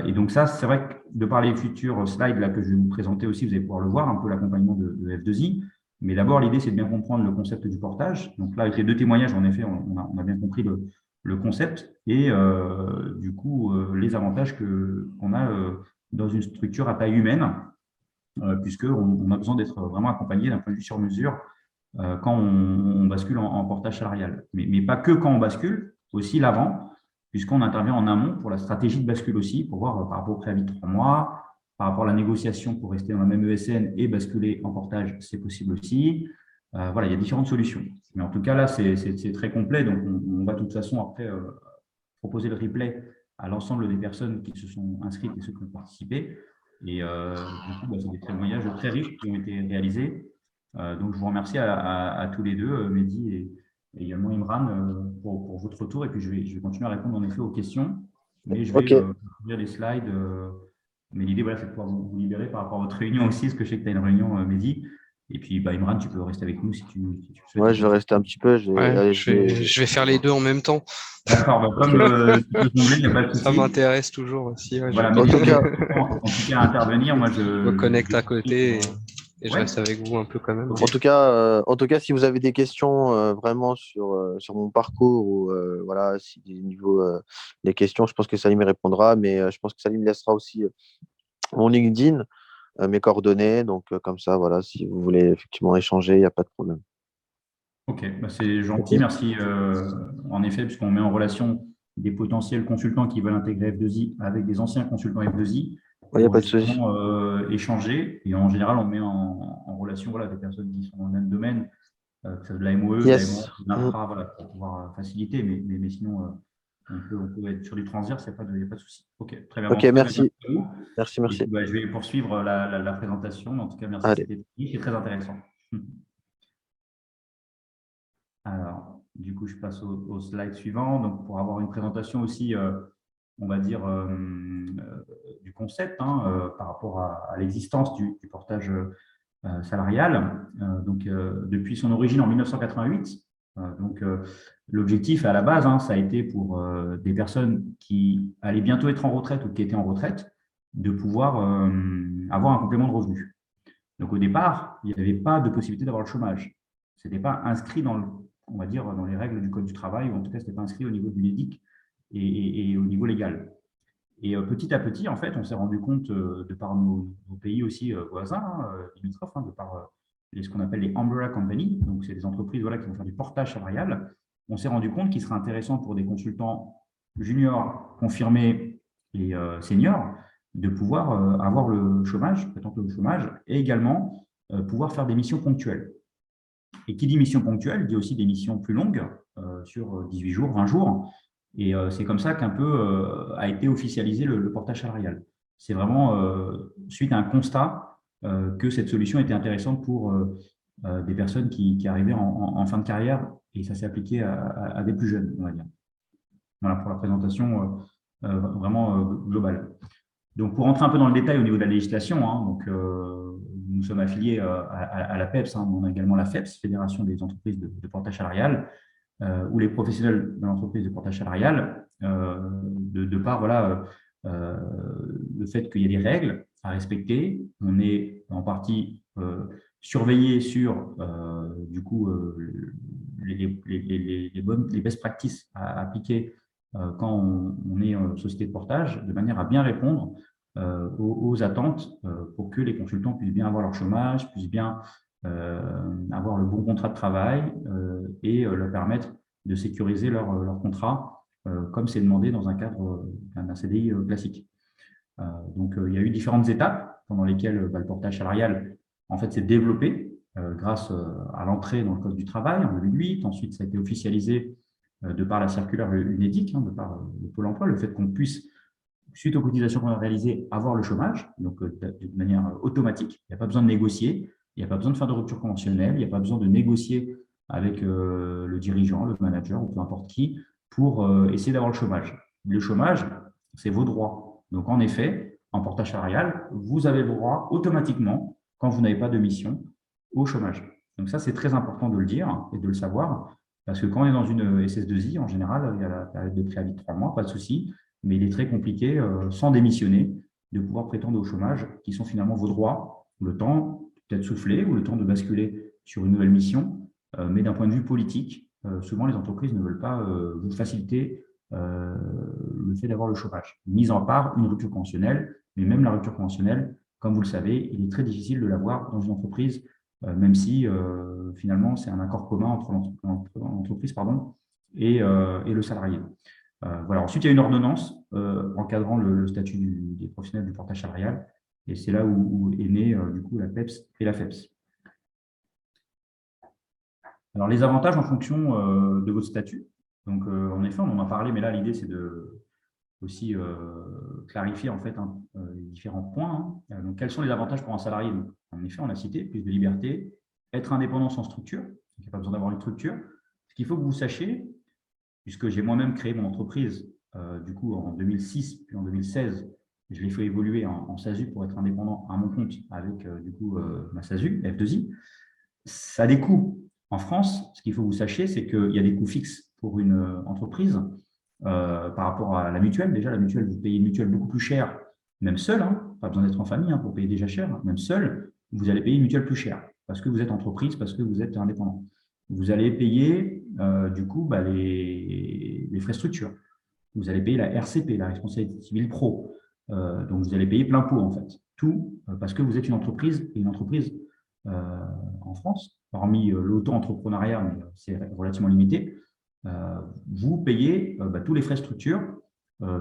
Et donc ça, c'est vrai que de par les futurs slides là, que je vais vous présenter aussi, vous allez pouvoir le voir, un peu l'accompagnement de F2I. Mais d'abord, l'idée, c'est de bien comprendre le concept du portage. Donc là, avec les deux témoignages, en effet, on a bien compris le concept et du coup, les avantages qu'on a dans une structure à taille humaine, puisqu'on a besoin d'être vraiment accompagné d'un point de vue sur mesure quand on bascule en portage salarial. Mais pas que quand on bascule, aussi l'avant, puisqu'on intervient en amont pour la stratégie de bascule aussi, pour voir par rapport au préavis de 3 mois, par rapport à la négociation pour rester dans la même ESN et basculer en portage, c'est possible aussi. Voilà, il y a différentes solutions. Mais en tout cas, là, c'est très complet. Donc, on va de toute façon après proposer le replay à l'ensemble des personnes qui se sont inscrites et ceux qui ont participé. Et du coup, c'est des témoignages très riches qui ont été réalisés. Donc, je vous remercie à tous les deux, Mehdi et également Imran, pour votre retour. Et puis, je vais continuer à répondre en effet aux questions. Mais je vais lire les slides. Mais l'idée, voilà, c'est de pouvoir vous libérer par rapport à votre réunion aussi, parce que je sais que tu as une réunion, Mehdi. Et puis, Imran, tu peux rester avec nous si tu souhaites. Ouais, je vais rester un petit peu. Je vais faire les deux en même temps. D'accord, comme il n'y a pas de souci. Ça m'intéresse toujours aussi. Ouais, voilà, mais en tout cas, à intervenir, moi, je me connecte à côté. Et je reste avec vous un peu quand même. En tout cas, si vous avez des questions vraiment sur mon parcours ou voilà, si niveau des questions, je pense que Salim y répondra, mais je pense que Salim laissera aussi mon LinkedIn, mes coordonnées. Donc comme ça, voilà, si vous voulez effectivement échanger, il n'y a pas de problème. Ok, c'est gentil, merci. En effet, puisqu'on met en relation des potentiels consultants qui veulent intégrer F2I avec des anciens consultants F2I. Il n'y a pas de souci. Échanger et en général, on met en relation des personnes qui sont dans le même domaine, de la MOE, yes. de l'INFRA, pour pouvoir faciliter, mais sinon, on peut être sur du transverse, il n'y a pas de souci. Ok, très bien. Ok, merci. Merci. Et, je vais poursuivre la présentation. En tout cas, merci, c'était très intéressant. Alors, du coup, je passe au slide suivant. Donc, pour avoir une présentation aussi, on va dire, du concept par rapport à l'existence du portage salarial. Donc, depuis son origine en 1988, l'objectif à la base, ça a été pour des personnes qui allaient bientôt être en retraite ou qui étaient en retraite, de pouvoir avoir un complément de revenu. Donc, au départ, il n'y avait pas de possibilité d'avoir le chômage. Ce n'était pas inscrit on va dire, dans les règles du Code du travail, ou en tout cas, ce n'était pas inscrit au niveau du l'UNEDIC et au niveau légal. Et petit à petit, en fait, on s'est rendu compte, de par nos pays aussi voisins, limitrophes, de par ce qu'on appelle les umbrella companies, donc c'est des entreprises qui vont faire du portage salarial, on s'est rendu compte qu'il serait intéressant pour des consultants juniors, confirmés et seniors, de pouvoir avoir le chômage, prétendre le chômage, et également pouvoir faire des missions ponctuelles. Et qui dit mission ponctuelle, dit aussi des missions plus longues, sur 18 jours, 20 jours. Et c'est comme ça qu'un peu a été officialisé le portage salarial. C'est vraiment suite à un constat que cette solution était intéressante pour des personnes qui arrivaient en fin de carrière, et ça s'est appliqué à des plus jeunes, on va dire. Voilà pour la présentation vraiment globale. Donc, pour rentrer un peu dans le détail au niveau de la législation, hein, donc, nous sommes affiliés à la PEPS, hein, on a également la FEPS, Fédération des entreprises de portage salarial, où les professionnels de l'entreprise de portage salarial, de par voilà, le fait qu'il y a des règles à respecter, on est en partie surveillé sur du coup les best practices à appliquer quand on est société de portage, de manière à bien répondre aux attentes pour que les consultants puissent bien avoir leur chômage, puissent bien avoir le bon contrat de travail et leur permettre de sécuriser leur contrat comme c'est demandé dans un cadre d'un CDI classique. Donc, il y a eu différentes étapes pendant lesquelles le portage salarial en fait, s'est développé grâce à l'entrée dans le Code du travail en 2008. Ensuite, ça a été officialisé de par la circulaire UNEDIC, hein, de par le Pôle emploi, le fait qu'on puisse, suite aux cotisations qu'on a réalisées, avoir le chômage, donc de manière automatique. Il n'y a pas besoin de négocier, il n'y a pas besoin de faire de rupture conventionnelle, il n'y a pas besoin de négocier avec le dirigeant, le manager ou peu importe qui pour essayer d'avoir le chômage. Le chômage, c'est vos droits. Donc, en effet, en portage salarial, vous avez le droit automatiquement, quand vous n'avez pas de mission, au chômage. Donc, ça, c'est très important de le dire et de le savoir. Parce que quand on est dans une SS2I, en général, il y a la période de préavis de 3 mois, pas de souci, mais il est très compliqué, sans démissionner, de pouvoir prétendre au chômage, qui sont finalement vos droits, le temps peut-être soufflé ou le temps de basculer sur une nouvelle mission. Mais d'un point de vue politique, souvent les entreprises ne veulent pas vous faciliter le fait d'avoir le chômage. Mise en part une rupture conventionnelle, mais même la rupture conventionnelle, comme vous le savez, il est très difficile de l'avoir dans une entreprise, même si finalement c'est un accord commun entre l'entreprise et le salarié. Voilà. Ensuite, il y a une ordonnance encadrant le statut des professionnels du portage salarial, et c'est là où est née du coup la PEPS et la FEPS. Alors, les avantages en fonction de votre statut. Donc, en effet, on en a parlé, mais là, l'idée, c'est de aussi clarifier en fait les différents points. Hein. Donc, quels sont les avantages pour un salarié? Donc, en effet, on a cité plus de liberté, être indépendant sans structure. Il n'y a pas besoin d'avoir une structure. Ce qu'il faut que vous sachiez, puisque j'ai moi-même créé mon entreprise du coup en 2006 puis en 2016, je l'ai fait évoluer en SASU pour être indépendant à mon compte avec du coup ma SASU, F2I. Ça a des coûts. En France, ce qu'il faut que vous sachiez, c'est qu'il y a des coûts fixes pour une entreprise par rapport à la mutuelle. Déjà, la mutuelle, vous payez une mutuelle beaucoup plus chère, même seul, hein, pas besoin d'être en famille pour payer déjà cher, même seul, vous allez payer une mutuelle plus chère parce que vous êtes entreprise, parce que vous êtes indépendant. Vous allez payer du coup les frais structure. Vous allez payer la RCP, la responsabilité civile pro. Donc, vous allez payer plein pot en fait. Tout parce que vous êtes une entreprise et une entreprise en France, hormis l'auto-entrepreneuriat, mais c'est relativement limité, vous payez tous les frais structure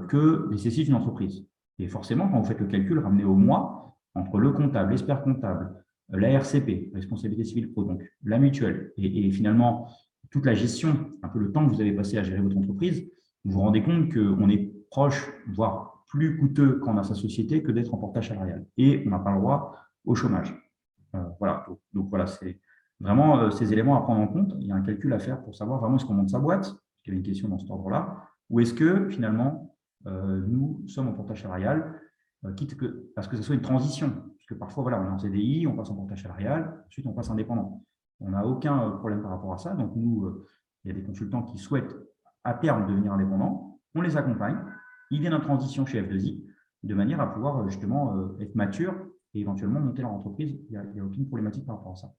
que nécessite une entreprise. Et forcément, quand vous faites le calcul ramené au mois, entre le comptable, l'expert comptable, la RCP, responsabilité civile pro, donc la mutuelle, et finalement toute la gestion, un peu le temps que vous avez passé à gérer votre entreprise, vous vous rendez compte qu'on est proche, voire plus coûteux quand on a sa société que d'être en portage salarial. Et on n'a pas le droit au chômage. Voilà. Donc voilà, c'est vraiment ces éléments à prendre en compte. Il y a un calcul à faire pour savoir vraiment est-ce qu'on monte sa boîte, il y avait une question dans cet ordre-là, ou est-ce que finalement nous sommes en portage salarial, parce que ce soit une transition. Parce que parfois, voilà, on est en CDI, on passe en portage salarial, ensuite on passe indépendant. On n'a aucun problème par rapport à ça. Donc nous, il y a des consultants qui souhaitent à terme devenir indépendants, on les accompagne, ils viennent en transition chez F2I, de manière à pouvoir justement être mature et éventuellement monter leur entreprise. Il n'y a aucune problématique par rapport à ça.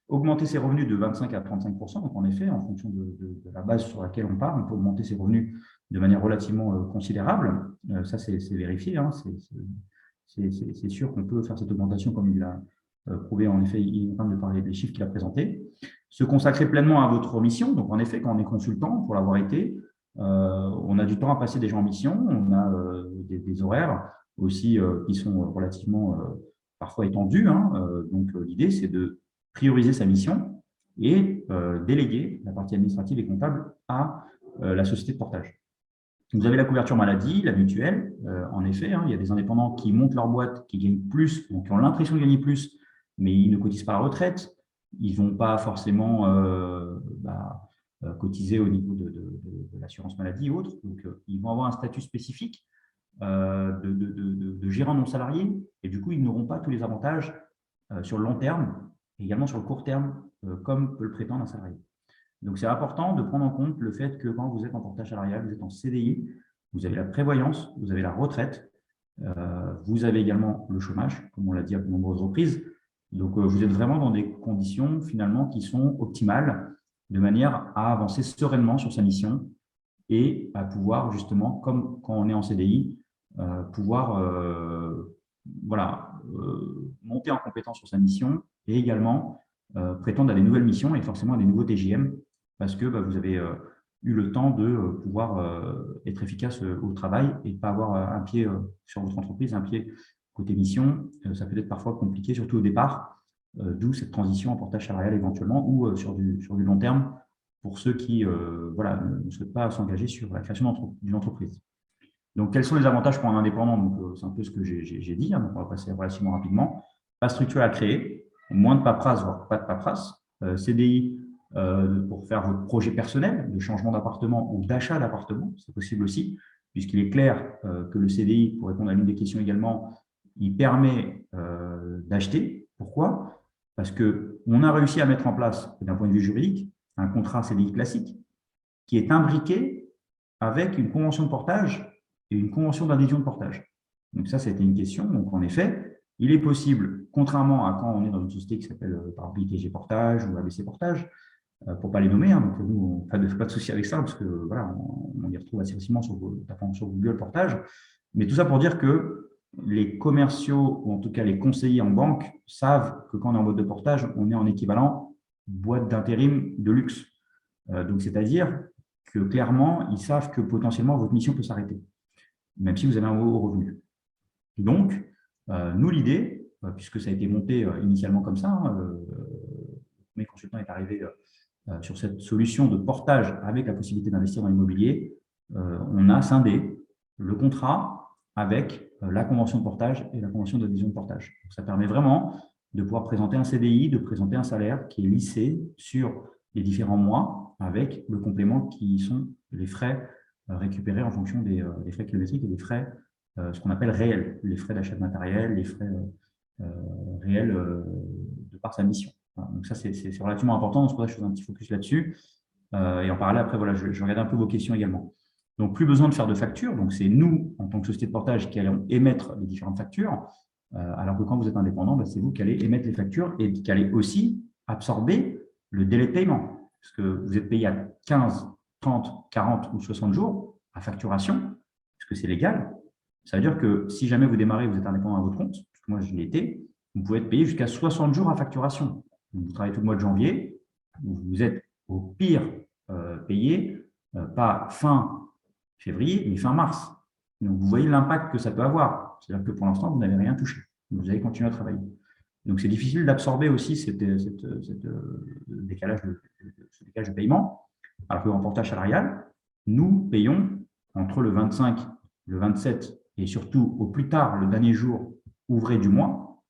Augmenter ses revenus de 25 à 35%, donc en effet, en fonction de la base sur laquelle on part, on peut augmenter ses revenus de manière relativement considérable. Ça, c'est vérifié. Hein. C'est sûr qu'on peut faire cette augmentation comme il l'a prouvé. En effet, il est en train de parler des chiffres qu'il a présentés. Se consacrer pleinement à votre mission. Donc, en effet, quand on est consultant, pour l'avoir été, on a du temps à passer déjà en mission. On a des horaires aussi qui sont relativement parfois étendus. Hein. Donc, l'idée, c'est de prioriser sa mission et déléguer la partie administrative et comptable à la société de portage. Vous avez la couverture maladie, la mutuelle, en effet, hein, il y a des indépendants qui montent leur boîte, qui gagnent plus, donc qui ont l'impression de gagner plus, mais ils ne cotisent pas à la retraite. Ils ne vont pas forcément cotiser au niveau de l'assurance maladie ou autre. Donc, ils vont avoir un statut spécifique de gérant non salarié, et du coup, ils n'auront pas tous les avantages sur le long terme, et également sur le court terme, comme peut le prétendre un salarié. Donc, c'est important de prendre en compte le fait que quand vous êtes en portage salarial, vous êtes en CDI, vous avez la prévoyance, vous avez la retraite, vous avez également le chômage, comme on l'a dit à de nombreuses reprises. Donc, vous êtes vraiment dans des conditions finalement qui sont optimales, de manière à avancer sereinement sur sa mission et à pouvoir justement, comme quand on est en CDI, pouvoir monter en compétence sur sa mission et également prétendre à des nouvelles missions et forcément à des nouveaux TJM, parce que vous avez eu le temps de pouvoir être efficace au travail et de ne pas avoir un pied sur votre entreprise, un pied côté mission. Ça peut être parfois compliqué, surtout au départ, d'où cette transition en portage salarial éventuellement ou sur du long terme pour ceux qui ne souhaitent pas s'engager sur la création d'une entreprise. Donc, quels sont les avantages pour un indépendant? Donc, c'est un peu ce que j'ai dit, hein, donc on va passer relativement rapidement. Pas structuré à créer, moins de paperasse, voire pas de paperasse. CDI pour faire votre projet personnel de changement d'appartement ou d'achat d'appartement, c'est possible aussi, puisqu'il est clair que le CDI, pour répondre à l'une des questions également, il permet d'acheter. Pourquoi? Parce qu'on a réussi à mettre en place, d'un point de vue juridique, un contrat CDI classique qui est imbriqué avec une convention de portage et une convention d'adhésion de portage. Donc ça, c'était une question. Donc en effet, il est possible, contrairement à quand on est dans une société qui s'appelle par exemple ITG Portage ou ABC Portage, pour ne pas les nommer, hein, donc nous, pas de souci avec ça, parce que voilà, on y retrouve assez facilement sur Google Portage. Mais tout ça pour dire que les commerciaux, ou en tout cas les conseillers en banque, savent que quand on est en mode de portage, on est en équivalent boîte d'intérim de luxe. Donc, c'est-à-dire que clairement, ils savent que potentiellement votre mission peut s'arrêter, même si vous avez un haut revenu. Donc, nous, l'idée, puisque ça a été monté initialement comme ça, hein, mes consultants est arrivé sur cette solution de portage avec la possibilité d'investir dans l'immobilier, on a scindé le contrat avec la convention de portage et la convention d'adhésion de portage. Donc, ça permet vraiment de pouvoir présenter un CDI, de présenter un salaire qui est lissé sur les différents mois avec le complément qui sont les frais récupérés en fonction des frais kilométriques et des frais, ce qu'on appelle réels, les frais d'achat de matériel, les frais réels de par sa mission. Voilà. Donc ça, c'est relativement important, donc c'est pour ça que je fais un petit focus là-dessus. Et en parallèle, après, voilà, je regarde un peu vos questions également. Donc, plus besoin de faire de factures. Donc, c'est nous, en tant que société de portage, qui allons émettre les différentes factures, alors que quand vous êtes indépendant, c'est vous qui allez émettre les factures et qui allez aussi absorber le délai de paiement. Parce que vous êtes payé à 15, 30, 40 ou 60 jours à facturation, puisque c'est légal. Ça veut dire que si jamais vous démarrez, vous êtes indépendant à votre compte, parce que moi, je l'ai été, vous pouvez être payé jusqu'à 60 jours à facturation. Donc, vous travaillez tout le mois de janvier, vous êtes au pire payé, pas fin février, mais fin mars. Donc, vous voyez l'impact que ça peut avoir. C'est-à-dire que pour l'instant, vous n'avez rien touché. Vous allez continuer à travailler. Donc, c'est difficile d'absorber aussi ce décalage de paiement. Alors qu'en portage salarial, nous payons entre le 25, le 27 et surtout au plus tard le dernier jour ouvré du mois.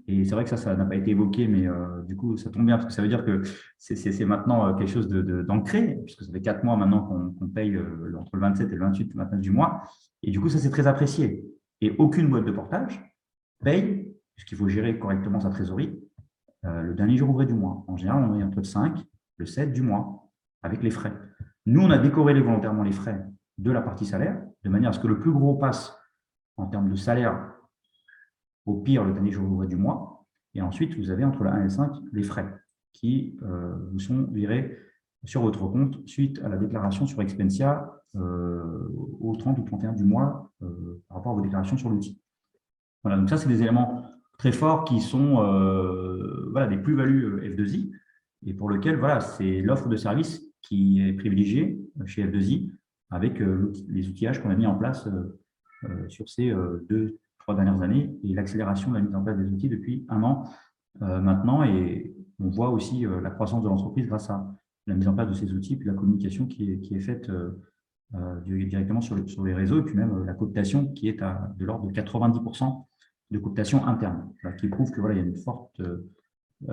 Et c'est vrai que ça n'a pas été évoqué, mais du coup, ça tombe bien parce que ça veut dire que c'est maintenant quelque chose d'ancré, puisque ça fait 4 mois maintenant qu'on paye entre le 27 et le 28, le 29 du mois. Et du coup, ça, c'est très apprécié. Et aucune boîte de portage paye, puisqu'il faut gérer correctement sa trésorerie, le dernier jour ouvré du mois. En général, on est entre le 5 et le 7 du mois, avec les frais. Nous, on a décorrélé volontairement les frais de la partie salaire, de manière à ce que le plus gros passe en termes de salaire au pire le dernier jour ouvré du mois. Et ensuite, vous avez entre le 1 et le 5 les frais qui vous sont virés sur votre compte suite à la déclaration sur Expensia au 30 ou 31 du mois par rapport à vos déclarations sur l'outil. Voilà, donc ça, c'est des éléments très forts qui sont des plus-values F2I et pour lesquels c'est l'offre de service qui est privilégiée chez F2I avec les outillages qu'on a mis en place sur ces 2-3 dernières années et l'accélération de la mise en place des outils depuis 1 an maintenant. Et on voit aussi la croissance de l'entreprise grâce à la mise en place de ces outils puis la communication qui est faite directement sur les réseaux, et puis même la cooptation qui est de l'ordre de 90% de cooptation interne, qui prouve que voilà, il y a une forte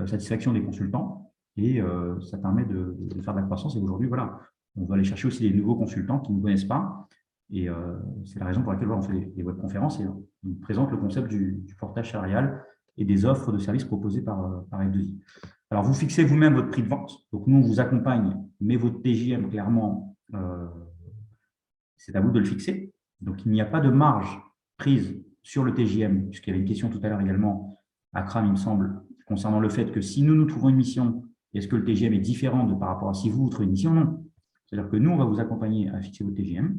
satisfaction des consultants, et ça permet de faire de la croissance. Et aujourd'hui, voilà, on va aller chercher aussi des nouveaux consultants qui ne connaissent pas, et c'est la raison pour laquelle on fait des webconférences et on présente le concept du portage salarial et des offres de services proposées par F2I. Alors, vous fixez vous-même votre prix de vente. Donc, nous, on vous accompagne, mais votre TJM, clairement, c'est à vous de le fixer. Donc, il n'y a pas de marge prise sur le TJM, puisqu'il y avait une question tout à l'heure également, Akram, il me semble, concernant le fait que si nous trouvons une mission, est-ce que le TJM est différent par rapport à si vous trouvez une mission? Non. C'est-à-dire que nous, on va vous accompagner à fixer votre TJM.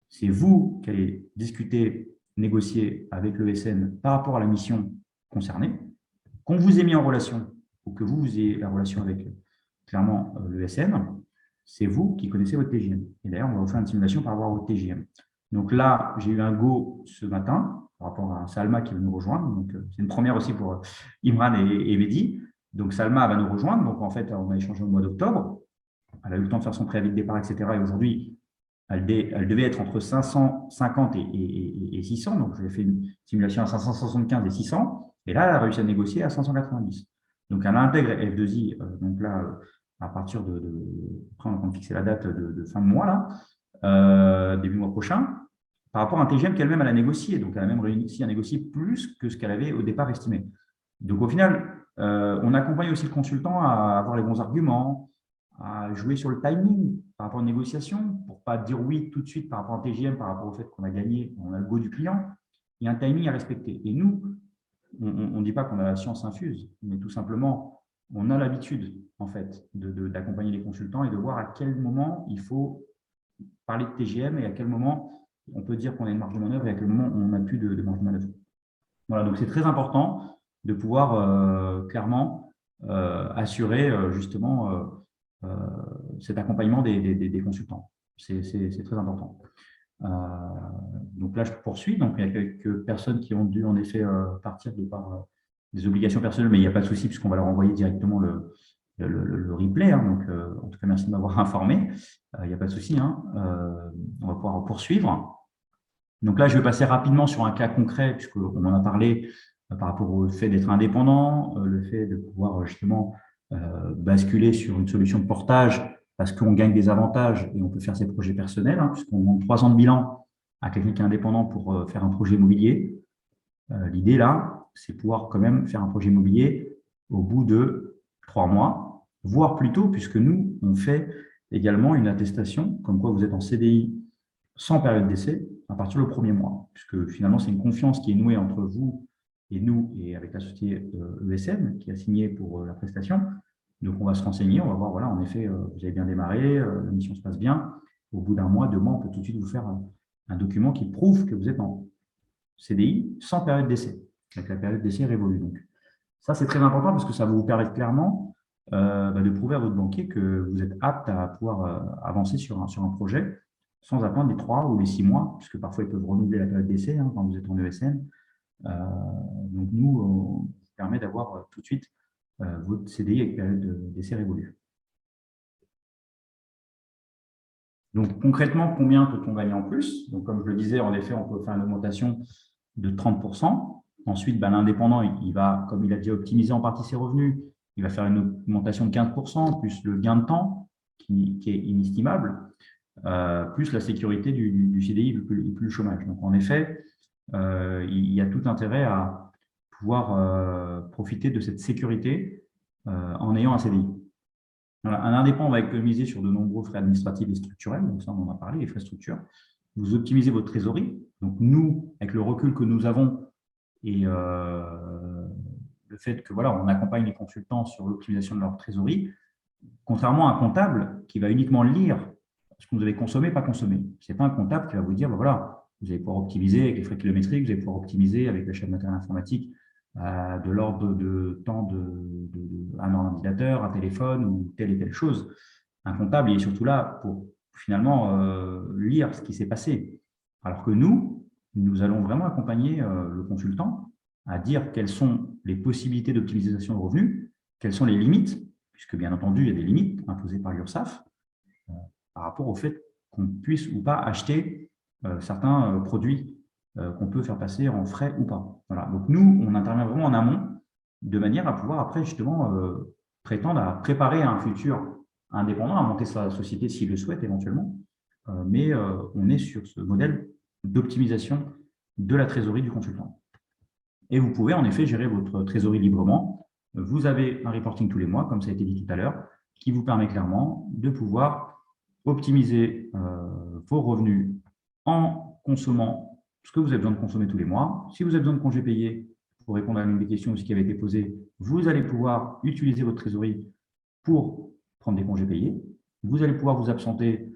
C'est vous qui allez discuter, négocier avec le SN par rapport à la mission concernée, qu'on vous ait mis en relation ou que vous ayez la relation avec, clairement, le SN, c'est vous qui connaissez votre TJM. Et d'ailleurs, on va vous faire une simulation par rapport à votre TJM. Donc là, j'ai eu un go ce matin par rapport à Salma qui va nous rejoindre. Donc, c'est une première aussi pour Imran et Mehdi. Donc, Salma va nous rejoindre. Donc, en fait, on a échangé au mois d'octobre. Elle a eu le temps de faire son préavis de départ, etc. Et aujourd'hui, elle devait être entre 550 et 600. Donc, j'ai fait une simulation à 575 et 600. Et là, elle a réussi à négocier à 590. Donc, elle intègre F2I. Donc là, à partir de après, on va fixer la date de fin de mois, là, début mois prochain, par rapport à un TGM qu'elle-même elle a négocié. Donc, elle a même réussi à négocier plus que ce qu'elle avait au départ estimé. Donc, au final, on accompagne aussi le consultant à avoir les bons arguments, à jouer sur le timing par rapport aux négociations, pour ne pas dire oui tout de suite par rapport à un TGM, par rapport au fait qu'on a gagné, on a le go du client. Il y a un timing à respecter. Et nous, on ne dit pas qu'on a la science infuse, mais tout simplement, on a l'habitude, en fait, d'accompagner les consultants et de voir à quel moment il faut parler de TGM et à quel moment on peut dire qu'on a une marge de manœuvre et à quel moment on n'a plus de marge de manœuvre. Voilà, donc c'est très important de pouvoir clairement assurer justement cet accompagnement des consultants. C'est très important. Donc là, je poursuis. Donc, il y a quelques personnes qui ont dû en effet partir de par des obligations personnelles, mais il n'y a pas de souci puisqu'on va leur envoyer directement le replay. Hein. Donc, en tout cas, merci de m'avoir informé. Il n'y a pas de souci. Hein. On va pouvoir poursuivre. Donc là, je vais passer rapidement sur un cas concret puisqu'on en a parlé par rapport au fait d'être indépendant, le fait de pouvoir justement basculer sur une solution de portage parce qu'on gagne des avantages et on peut faire ses projets personnels, hein, puisqu'on demande 3 ans de bilan à quelqu'un qui est indépendant pour faire un projet immobilier. L'idée là, c'est pouvoir quand même faire un projet immobilier au bout de 3 mois, voire plus tôt, puisque nous, on fait également une attestation comme quoi vous êtes en CDI sans période d'essai à partir du 1er mois, puisque finalement, c'est une confiance qui est nouée entre vous et nous et avec la société ESN qui a signé pour la prestation. Donc, on va se renseigner, on va voir, voilà, en effet, vous avez bien démarré, la mission se passe bien. Au bout d'un mois, 2 mois, on peut tout de suite vous faire un document qui prouve que vous êtes en CDI sans période d'essai, avec la période d'essai révolue. Donc, ça, c'est très important parce que ça va vous permettre clairement de prouver à votre banquier que vous êtes apte à pouvoir avancer sur un projet sans attendre les 3 ou les 6 mois, puisque parfois, ils peuvent renouveler la période d'essai hein, quand vous êtes en ESN. Donc, nous, on permet d'avoir tout de suite votre CDI avec période d'essai révolue. Donc, concrètement, combien peut-on gagner en plus? Donc, comme je le disais, en effet, on peut faire une augmentation de 30%. Ensuite, l'indépendant, il va, comme il a déjà optimisé en partie ses revenus, il va faire une augmentation de 15%, plus le gain de temps, qui est inestimable, plus la sécurité du CDI, plus le chômage. Donc, en effet, il y a tout intérêt à pouvoir profiter de cette sécurité en ayant un CDI. Voilà, un indépendant va économiser sur de nombreux frais administratifs et structurels, donc ça on en a parlé, les frais structures. Vous optimisez votre trésorerie. Donc nous, avec le recul que nous avons et le fait que voilà, on accompagne les consultants sur l'optimisation de leur trésorerie, contrairement à un comptable qui va uniquement lire ce que vous avez consommé, pas consommé. Ce n'est pas un comptable qui va vous dire, ben voilà, vous allez pouvoir optimiser avec les frais kilométriques, vous allez pouvoir optimiser avec l'achat de matériel informatique de l'ordre de temps un ordinateur, un téléphone ou telle et telle chose. Un comptable il est surtout là pour finalement lire ce qui s'est passé. Alors que nous allons vraiment accompagner le consultant à dire quelles sont les possibilités d'optimisation de revenus, quelles sont les limites, puisque bien entendu, il y a des limites imposées par l'URSSAF par rapport au fait qu'on puisse ou pas acheter certains produits qu'on peut faire passer en frais ou pas. Voilà. Donc, nous, on intervient vraiment en amont de manière à pouvoir après, justement, prétendre à préparer un futur indépendant, à monter sa société s'il le souhaite éventuellement. Mais on est sur ce modèle d'optimisation de la trésorerie du consultant. Et vous pouvez en effet gérer votre trésorerie librement. Vous avez un reporting tous les mois, comme ça a été dit tout à l'heure, qui vous permet clairement de pouvoir optimiser vos revenus en consommant ce que vous avez besoin de consommer tous les mois. Si vous avez besoin de congés payés, pour répondre à l'une des questions aussi qui avait été posée, vous allez pouvoir utiliser votre trésorerie pour prendre des congés payés. Vous allez pouvoir vous absenter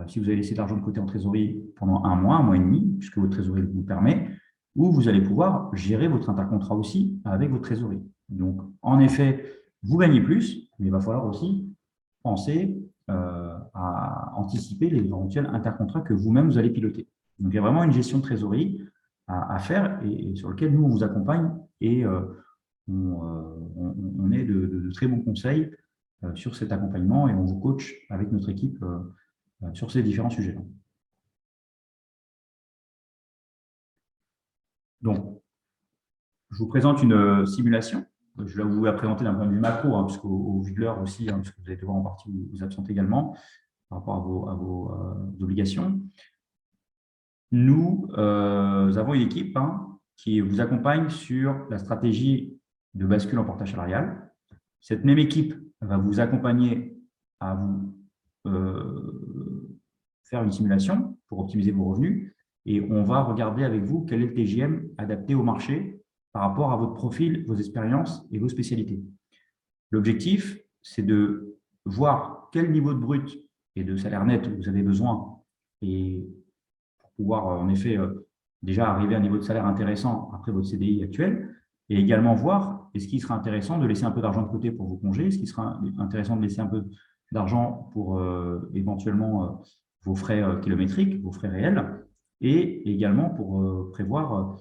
si vous avez laissé de l'argent de côté en trésorerie pendant un mois et demi, puisque votre trésorerie vous permet, ou vous allez pouvoir gérer votre intercontrat aussi avec votre trésorerie. Donc, en effet, vous gagnez plus, mais il va falloir aussi penser à anticiper les éventuels intercontrats que vous-même vous allez piloter. Donc, il y a vraiment une gestion de trésorerie à faire et sur lequel nous, on vous accompagne et on est de très bons conseils sur cet accompagnement et on vous coach avec notre équipe sur ces différents sujets. Donc, je vous présente une simulation. Je vais vous la présenter d'un point de vue macro, hein, puisqu'au vu de l'heure aussi, hein, puisque vous allez devoir en partie vous absenter également par rapport à vos obligations. Nous avons une équipe qui vous accompagne sur la stratégie de bascule en portage salarial. Cette même équipe va vous accompagner à vous faire une simulation pour optimiser vos revenus et on va regarder avec vous quel est le TGM adapté au marché par rapport à votre profil, vos expériences et vos spécialités. L'objectif, c'est de voir quel niveau de brut et de salaire net vous avez besoin et pour pouvoir en effet déjà arriver à un niveau de salaire intéressant après votre CDI actuel et également voir est-ce qu'il sera intéressant de laisser un peu d'argent de côté pour vos congés, est-ce qu'il sera intéressant de laisser un peu d'argent pour éventuellement vos frais kilométriques, vos frais réels et également pour prévoir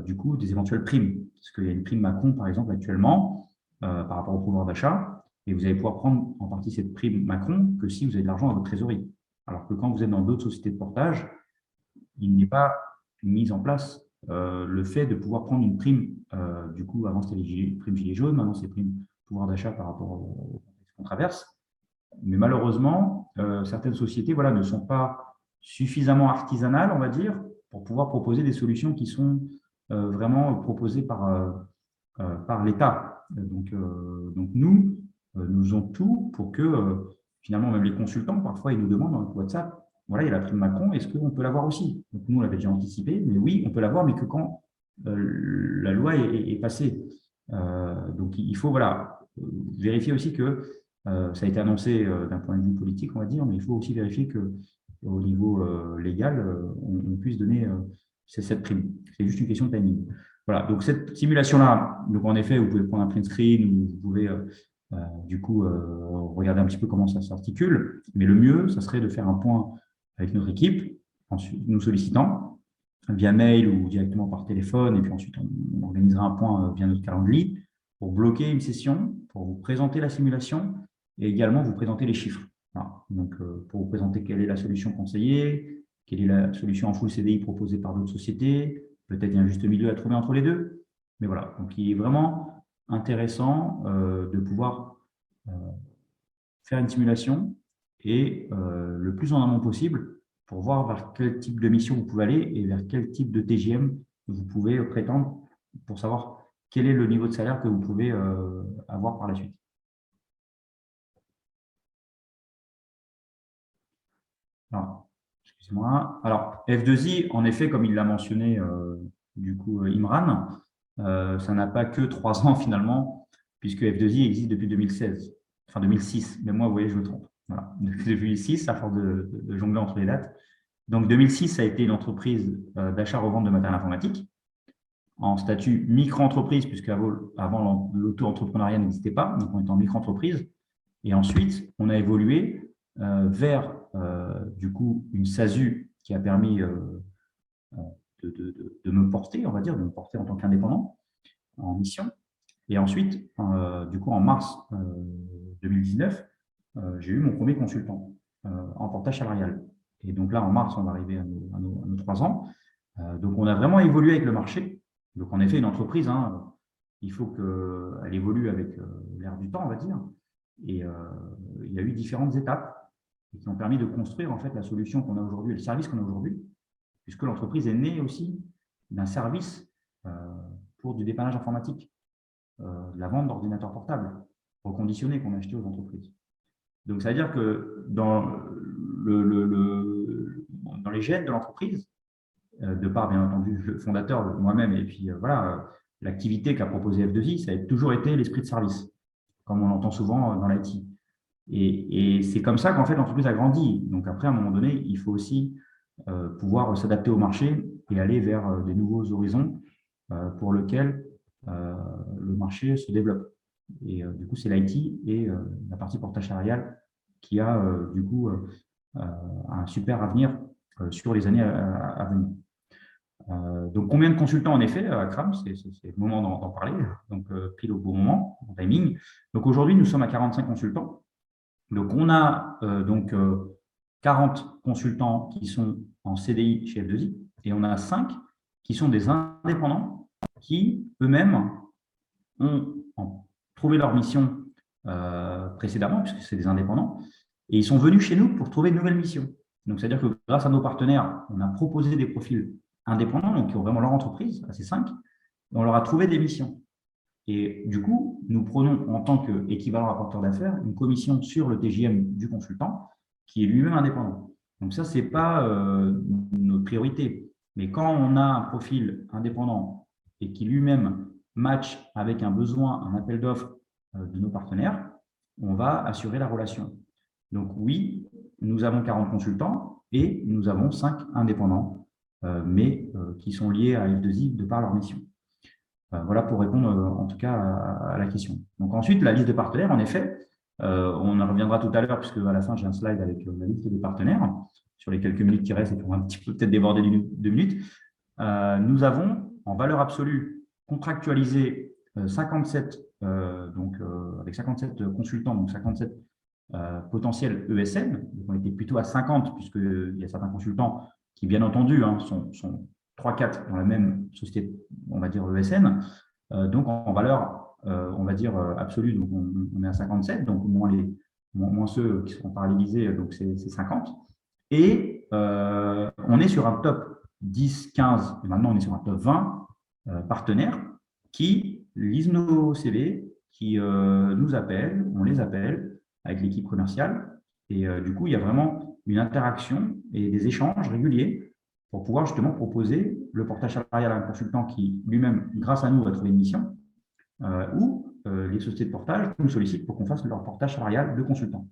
du coup des éventuelles primes. Parce qu'il y a une prime Macron par exemple actuellement par rapport au pouvoir d'achat et vous allez pouvoir prendre en partie cette prime Macron que si vous avez de l'argent dans votre trésorerie. Alors que quand vous êtes dans d'autres sociétés de portage, il n'est pas mis en place le fait de pouvoir prendre une prime. Du coup, avant, c'était les primes gilets jaunes, maintenant, c'est primes pouvoir d'achat par rapport au contexte qu'on traverse. Mais malheureusement, certaines sociétés ne sont pas suffisamment artisanales, on va dire, pour pouvoir proposer des solutions qui sont vraiment proposées par l'État. Donc, nous faisons tout pour que, finalement, même les consultants, parfois, ils nous demandent dans WhatsApp, voilà, il y a la prime Macron, est-ce qu'on peut l'avoir aussi? Donc, nous, on l'avait déjà anticipé, mais oui, on peut l'avoir, mais que quand la loi est passée. Donc, il faut vérifier aussi que ça a été annoncé d'un point de vue politique, on va dire, mais il faut aussi vérifier qu'au niveau légal, on puisse donner cette prime. C'est juste une question de timing. Voilà, donc cette simulation-là, donc en effet, vous pouvez prendre un print screen ou vous pouvez du coup regarder un petit peu comment ça s'articule, mais le mieux, ça serait de faire un point avec notre équipe, ensuite nous sollicitant via mail ou directement par téléphone, et puis ensuite on organisera un point via notre calendrier pour bloquer une session, pour vous présenter la simulation et également vous présenter les chiffres. Voilà. Donc pour vous présenter quelle est la solution conseillée, quelle est la solution en full CDI proposée par d'autres sociétés, peut-être il y a un juste milieu à trouver entre les deux, mais voilà, donc il est vraiment intéressant de pouvoir faire une simulation et le plus en amont possible pour voir vers quel type de mission vous pouvez aller et vers quel type de TGM vous pouvez prétendre pour savoir quel est le niveau de salaire que vous pouvez avoir par la suite. Alors, excusez-moi. Alors, F2I, en effet, comme il l'a mentionné du coup Imran, ça n'a pas que 3 ans finalement, puisque F2I existe depuis 2016, enfin 2006, mais moi, vous voyez, je me trompe. Voilà. Depuis 2006, à force de jongler entre les dates. Donc, 2006, ça a été une entreprise d'achat-revente de matériel informatique en statut micro-entreprise, puisque avant l'auto-entrepreneuriat n'existait pas, donc on était en micro-entreprise. Et ensuite, on a évolué vers du coup une SASU qui a permis de me porter, on va dire, de me porter en tant qu'indépendant en mission. Et ensuite, du coup, en mars 2019, j'ai eu mon premier consultant en portage salarial. Et donc là, en mars, on va arriver à nos 3 ans. Donc, on a vraiment évolué avec le marché. Donc, en effet, une entreprise, il faut qu'elle évolue avec l'air du temps, on va dire. Et il y a eu différentes étapes qui ont permis de construire en fait la solution qu'on a aujourd'hui et le service qu'on a aujourd'hui, puisque l'entreprise est née aussi d'un service pour du dépannage informatique, de la vente d'ordinateurs portables reconditionnés qu'on a achetés aux entreprises. Donc, ça veut dire que dans les gènes de l'entreprise, de par, bien entendu, le fondateur, moi-même, et puis voilà, l'activité qu'a proposée F2I, ça a toujours été l'esprit de service, comme on l'entend souvent dans l'IT. Et c'est comme ça qu'en fait l'entreprise a grandi. Donc après, à un moment donné, il faut aussi pouvoir s'adapter au marché et aller vers des nouveaux horizons pour lesquels le marché se développe. Et du coup, c'est l'IT et la partie portage salarial qui a du coup un super avenir sur les années à venir. Donc, combien de consultants en effet à CRAM, c'est le moment d'en parler, donc pile au bon moment, en timing. Donc aujourd'hui, nous sommes à 45 consultants. Donc, on a 40 consultants qui sont en CDI chez F2I et on a 5 qui sont des indépendants qui eux-mêmes ont trouvé leur mission précédemment, puisque c'est des indépendants, et ils sont venus chez nous pour trouver une nouvelle mission. Donc, c'est-à-dire que grâce à nos partenaires, on a proposé des profils indépendants, donc qui ont vraiment leur entreprise, à ces 5, et on leur a trouvé des missions. Et du coup, nous prenons en tant qu'équivalent rapporteur d'affaires une commission sur le TJM du consultant qui est lui-même indépendant. Donc ça, ce n'est pas notre priorité. Mais quand on a un profil indépendant et qui lui-même match avec un besoin, un appel d'offres de nos partenaires, on va assurer la relation. Donc oui, nous avons 40 consultants et nous avons 5 indépendants, mais qui sont liés à F2I de par leur mission. Voilà pour répondre en tout cas à la question. Donc ensuite, la liste de partenaires, en effet, on en reviendra tout à l'heure puisque à la fin, j'ai un slide avec la liste des partenaires sur les quelques minutes qui restent et pour un petit peu peut-être déborder 2 minutes. Nous avons en valeur absolue contractualisé 57, avec 57 consultants, donc 57 potentiels ESN. Donc on était plutôt à 50 puisqu'il y a certains consultants qui, bien entendu, sont 3-4 dans la même société, on va dire ESN. Donc, en valeur, on va dire absolue, donc on est à 57, donc moins ceux qui seront parallélisés, donc c'est 50. Et on est sur un top 10, 15, et maintenant on est sur un top 20 partenaires qui lisent nos CV, qui nous appellent, on les appelle avec l'équipe commerciale. Et du coup, il y a vraiment une interaction et des échanges réguliers pour pouvoir justement proposer le portage salarial à un consultant qui lui-même, grâce à nous, va trouver une mission, ou les sociétés de portage nous sollicitent pour qu'on fasse leur portage salarial de consultant.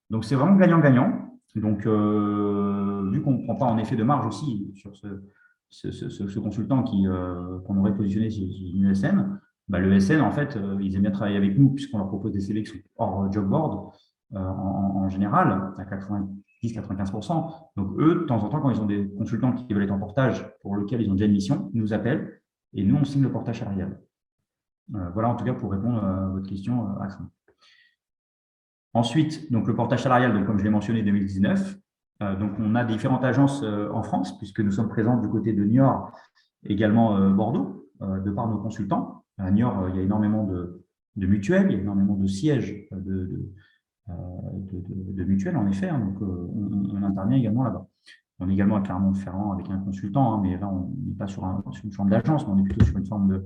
Donc, c'est vraiment gagnant-gagnant. Donc, vu qu'on ne prend pas en effet de marge aussi sur ce consultant qu'on aurait positionné chez une ESN, l'ESN, en fait, ils aiment bien travailler avec nous puisqu'on leur propose des sélections hors job board en général, à 90-95%. Donc, eux, de temps en temps, quand ils ont des consultants qui veulent être en portage pour lequel ils ont déjà une mission, ils nous appellent et nous, on signe le portage salarial. Voilà, en tout cas, pour répondre à votre question, Axel. Ensuite, donc, le portage salarial, donc, comme je l'ai mentionné, 2019. Donc, on a différentes agences en France, puisque nous sommes présents du côté de Niort, également Bordeaux, de par nos consultants. À Niort, il y a énormément de mutuelles, il y a énormément de sièges de mutuelles, en effet, donc on intervient également là-bas. On est également à Clermont-Ferrand avec un consultant, mais là, on n'est pas sur une forme d'agence, mais on est plutôt sur une forme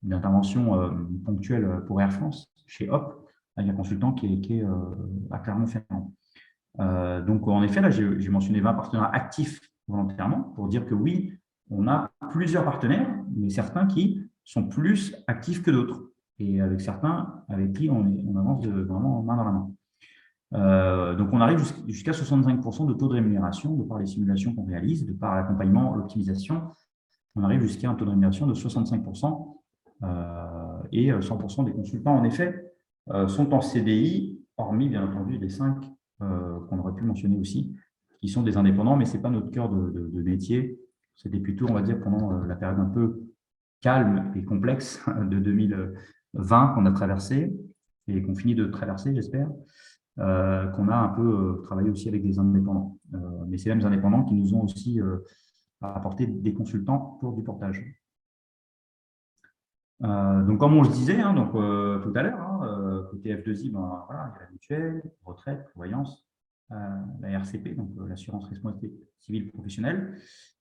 d'intervention ponctuelle pour Air France, chez Hop, avec un consultant qui est à Clermont-Ferrand. Donc, en effet, là, j'ai mentionné 20 partenaires actifs volontairement pour dire que oui, on a plusieurs partenaires, mais certains qui sont plus actifs que d'autres. Et avec certains avec qui on avance vraiment main dans la main. Donc, on arrive jusqu'à 65% de taux de rémunération de par les simulations qu'on réalise, de par l'accompagnement, l'optimisation. On arrive jusqu'à un taux de rémunération de 65% et 100% des consultants, en effet, sont en CDI, hormis, bien entendu, les 5 qu'on aurait pu mentionner aussi, qui sont des indépendants, mais ce n'est pas notre cœur de métier. C'était plutôt, on va dire, pendant la période un peu calme et complexe de 2020 qu'on a traversée et qu'on finit de traverser, j'espère. qu'on a un peu travaillé aussi avec des indépendants. Mais c'est les mêmes indépendants qui nous ont aussi apporté des consultants pour du portage. Donc, comme on le disait donc, tout à l'heure, côté F2I, voilà, il y a la mutuelle, retraite, prévoyance, la RCP, donc l'assurance responsabilité civile professionnelle.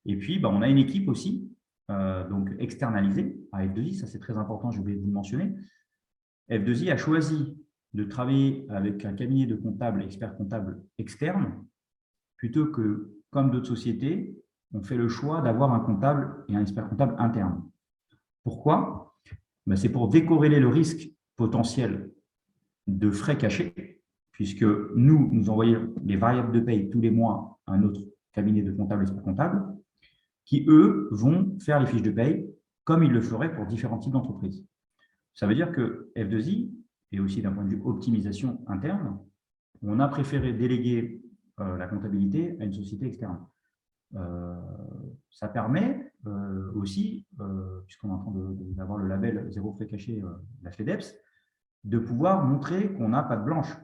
Et puis, on a une équipe aussi, donc externalisée à F2I, ça c'est très important, je vais vous le mentionner. F2I a choisi de travailler avec un cabinet de comptables, experts comptables externes, plutôt que, comme d'autres sociétés, on fait le choix d'avoir un comptable et un expert comptable interne. Pourquoi ? C'est pour décorréler le risque potentiel de frais cachés, puisque nous envoyons les variables de paye tous les mois à un autre cabinet de comptables, experts comptables, qui, eux, vont faire les fiches de paye comme ils le feraient pour différents types d'entreprises. Ça veut dire que F2I, et aussi d'un point de vue optimisation interne, on a préféré déléguer la comptabilité à une société externe. Ça permet aussi, puisqu'on est en train d'avoir le label zéro frais caché de la FEDEPS, de pouvoir montrer qu'on n'a pas de blanche,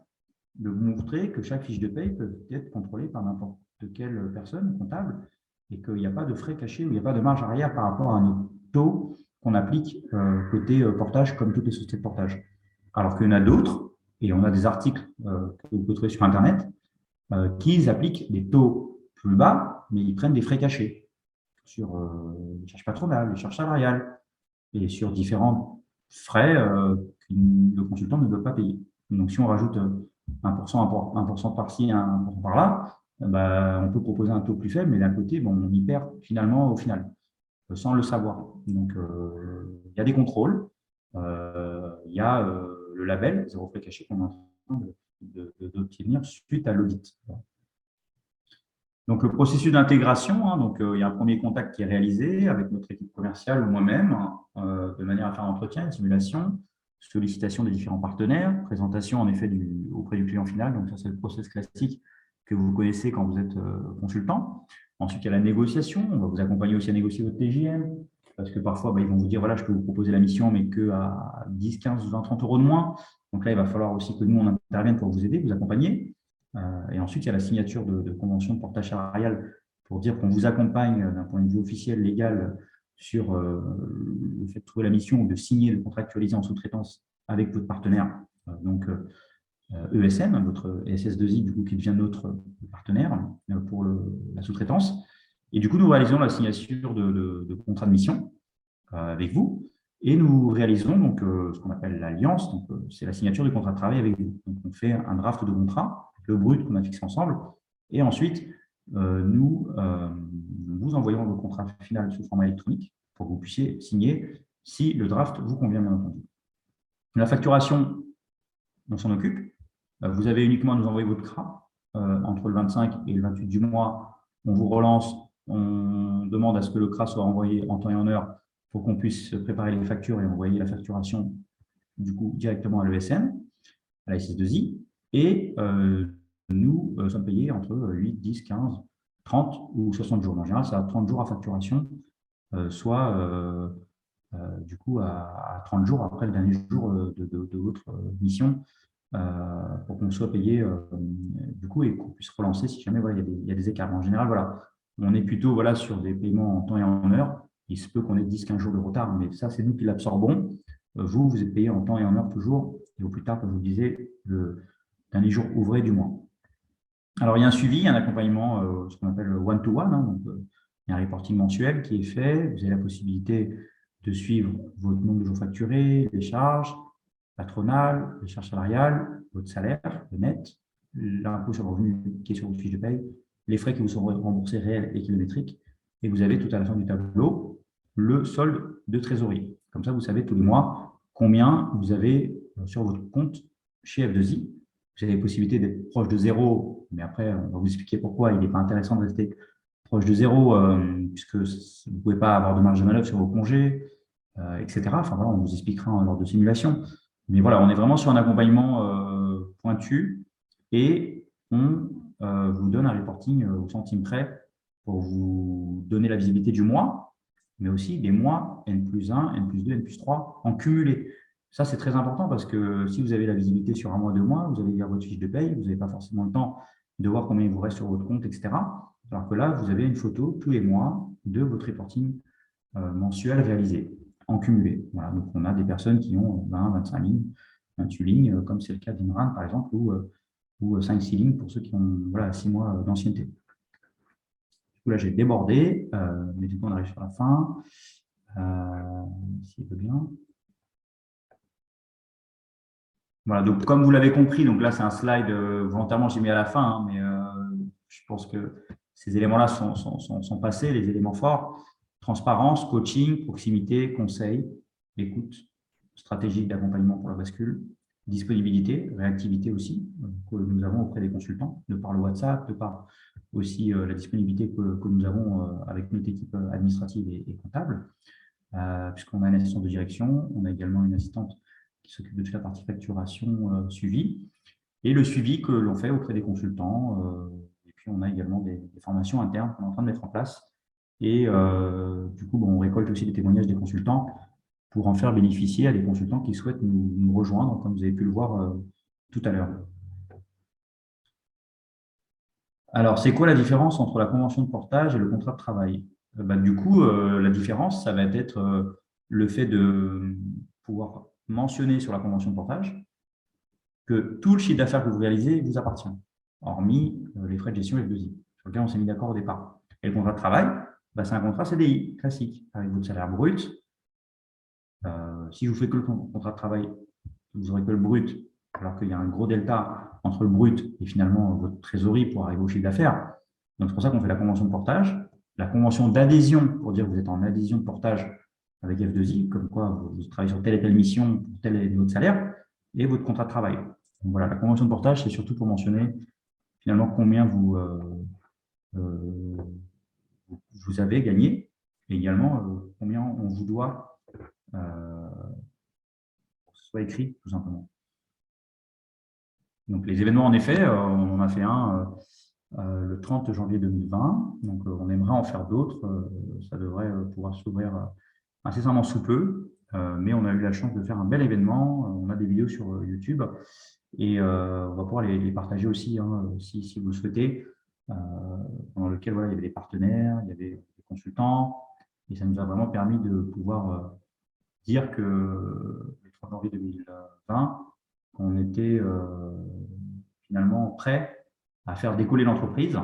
de montrer que chaque fiche de paye peut être contrôlée par n'importe quelle personne comptable et qu'il n'y a pas de frais cachés ou il n'y a pas de marge arrière par rapport à un taux qu'on applique côté portage comme toutes les sociétés de portage. Alors qu'il y en a d'autres, et on a des articles que vous pouvez trouver sur Internet, qui appliquent des taux plus bas, mais ils prennent des frais cachés sur les charges patronales, les charges salariales et sur différents frais que le consultant ne doit pas payer. Donc, si on rajoute 1% par-ci, 1% par-là, on peut proposer un taux plus faible, mais d'un côté, on y perd finalement au final, sans le savoir. Donc, il y a des contrôles, il y a le label zéro frais caché qu'on est en train d'obtenir suite à l'audit. Donc, le processus d'intégration, donc il y a un premier contact qui est réalisé avec notre équipe commerciale ou moi-même, de manière à faire un entretien, une simulation, sollicitation des différents partenaires, présentation en effet auprès du client final. Donc, ça, c'est le process classique que vous connaissez quand vous êtes consultant. Ensuite, il y a la négociation. On va vous accompagner aussi à négocier votre TJM, parce que parfois, ils vont vous dire, voilà, je peux vous proposer la mission, mais qu'à 10, 15, 20, 30 euros de moins. Donc là, il va falloir aussi que nous, on intervienne pour vous aider, vous accompagner. Et ensuite, il y a la signature de convention de portage salarial pour dire qu'on vous accompagne d'un point de vue officiel, légal, sur le fait de trouver la mission ou de signer, de contractualiser en sous-traitance avec votre partenaire, donc ESN, votre SS2I, du coup, qui devient notre partenaire pour la sous-traitance. Et du coup, nous réalisons la signature de contrat de mission avec vous. Et nous réalisons donc ce qu'on appelle l'alliance, donc c'est la signature du contrat de travail avec vous. Donc, on fait un draft de contrat, le brut qu'on a fixé ensemble, et ensuite, nous vous envoyons le contrat final sous format électronique pour que vous puissiez signer si le draft vous convient, bien entendu. La facturation, on s'en occupe. Vous avez uniquement à nous envoyer votre CRA entre le 25 et le 28 du mois. On vous relance, on demande à ce que le CRA soit envoyé en temps et en heure pour qu'on puisse préparer les factures et envoyer la facturation du coup directement à l'ESN, à la SS2I. Et nous sommes payés entre 8, 10, 15, 30 ou 60 jours. En général, ça a 30 jours à facturation, soit du coup à 30 jours après le dernier jour de votre mission, pour qu'on soit payé du coup et qu'on puisse relancer si jamais il y a des écarts. En général, on est plutôt sur des paiements en temps et en heure. Il se peut qu'on ait 10-15 jours de retard, mais ça, c'est nous qui l'absorbons. Vous êtes payé en temps et en heure toujours, et au plus tard, comme je vous le disais, le dernier jour ouvré du mois. Alors, il y a un suivi, un accompagnement, ce qu'on appelle one-to-one. Donc, il y a un reporting mensuel qui est fait. Vous avez la possibilité de suivre votre nombre de jours facturés, les charges patronales, les charges salariales, votre salaire, le net, l'impôt sur le revenu qui est sur votre fiche de paye, les frais qui vous sont remboursés réels et kilométriques. Et vous avez tout à la fin du tableau le solde de trésorerie. Comme ça, vous savez tous les mois combien vous avez sur votre compte chez F2I. Vous avez la possibilité d'être proche de zéro, mais après, on va vous expliquer pourquoi il n'est pas intéressant de rester proche de zéro, puisque vous ne pouvez pas avoir de marge de manœuvre sur vos congés, etc. Enfin, on vous expliquera lors de simulation. Mais on est vraiment sur un accompagnement pointu et on vous donne un reporting au centime près pour vous donner la visibilité du mois, mais aussi des mois N+1, N+2, N+3 en cumulé. Ça, c'est très important parce que si vous avez la visibilité sur 1 mois, 2 mois, vous allez lire votre fiche de paye, vous n'avez pas forcément le temps de voir combien il vous reste sur votre compte, etc. Alors que là, vous avez une photo tous les mois de votre reporting mensuel réalisé, en cumulé. Voilà, donc, on a des personnes qui ont 20, 25 lignes, 28 lignes, comme c'est le cas d'Imran, par exemple, ou 5-6 lignes pour ceux qui ont 6 mois d'ancienneté. Du coup, là, j'ai débordé, mais du coup, on arrive sur la fin. S'il veut bien. Voilà, donc comme vous l'avez compris, donc là, c'est un slide, volontairement, j'ai mis à la fin, hein, mais je pense que ces éléments-là sont passés, les éléments forts. Transparence, coaching, proximité, conseil, écoute, stratégie d'accompagnement pour la bascule, disponibilité, réactivité aussi, que nous avons auprès des consultants, de par le WhatsApp, de par aussi la disponibilité que nous avons avec notre équipe administrative et comptable, puisqu'on a une assistante de direction, on a également une assistante qui s'occupe de toute la partie facturation, suivi, et le suivi que l'on fait auprès des consultants. Et puis, on a également des formations internes qu'on est en train de mettre en place. Et du coup, on récolte aussi des témoignages des consultants pour en faire bénéficier à des consultants qui souhaitent nous rejoindre, comme vous avez pu le voir tout à l'heure. Alors, c'est quoi la différence entre la convention de portage et le contrat de travail? Du coup, la différence, ça va être le fait de pouvoir mentionner sur la convention de portage que tout le chiffre d'affaires que vous réalisez vous appartient, hormis les frais de gestion F2I, sur lesquels on s'est mis d'accord au départ. Et le contrat de travail, c'est un contrat CDI classique, avec votre salaire brut. Si je vous fais que le contrat de travail, vous n'aurez que le brut, alors qu'il y a un gros delta entre le brut et finalement votre trésorerie pour arriver au chiffre d'affaires. Donc, c'est pour ça qu'on fait la convention de portage. La convention d'adhésion, pour dire que vous êtes en adhésion de portage avec F2I, comme quoi vous travaillez sur telle et telle mission, pour tel et tel salaire, et votre contrat de travail. Donc, voilà, la convention de portage, c'est surtout pour mentionner finalement combien vous avez gagné, et également combien on vous doit pour que ce soit écrit, tout simplement. Donc, les événements, en effet, on en a fait un le 30 janvier 2020. Donc, on aimerait en faire d'autres. Ça devrait pouvoir s'ouvrir incessamment sous peu. Mais on a eu la chance de faire un bel événement. On a des vidéos sur YouTube. Et on va pouvoir les partager aussi, hein, si vous le souhaitez, dans lequel il y avait des partenaires, il y avait des consultants. Et ça nous a vraiment permis de pouvoir dire que le 3 janvier 2020, on était finalement prêt à faire décoller l'entreprise.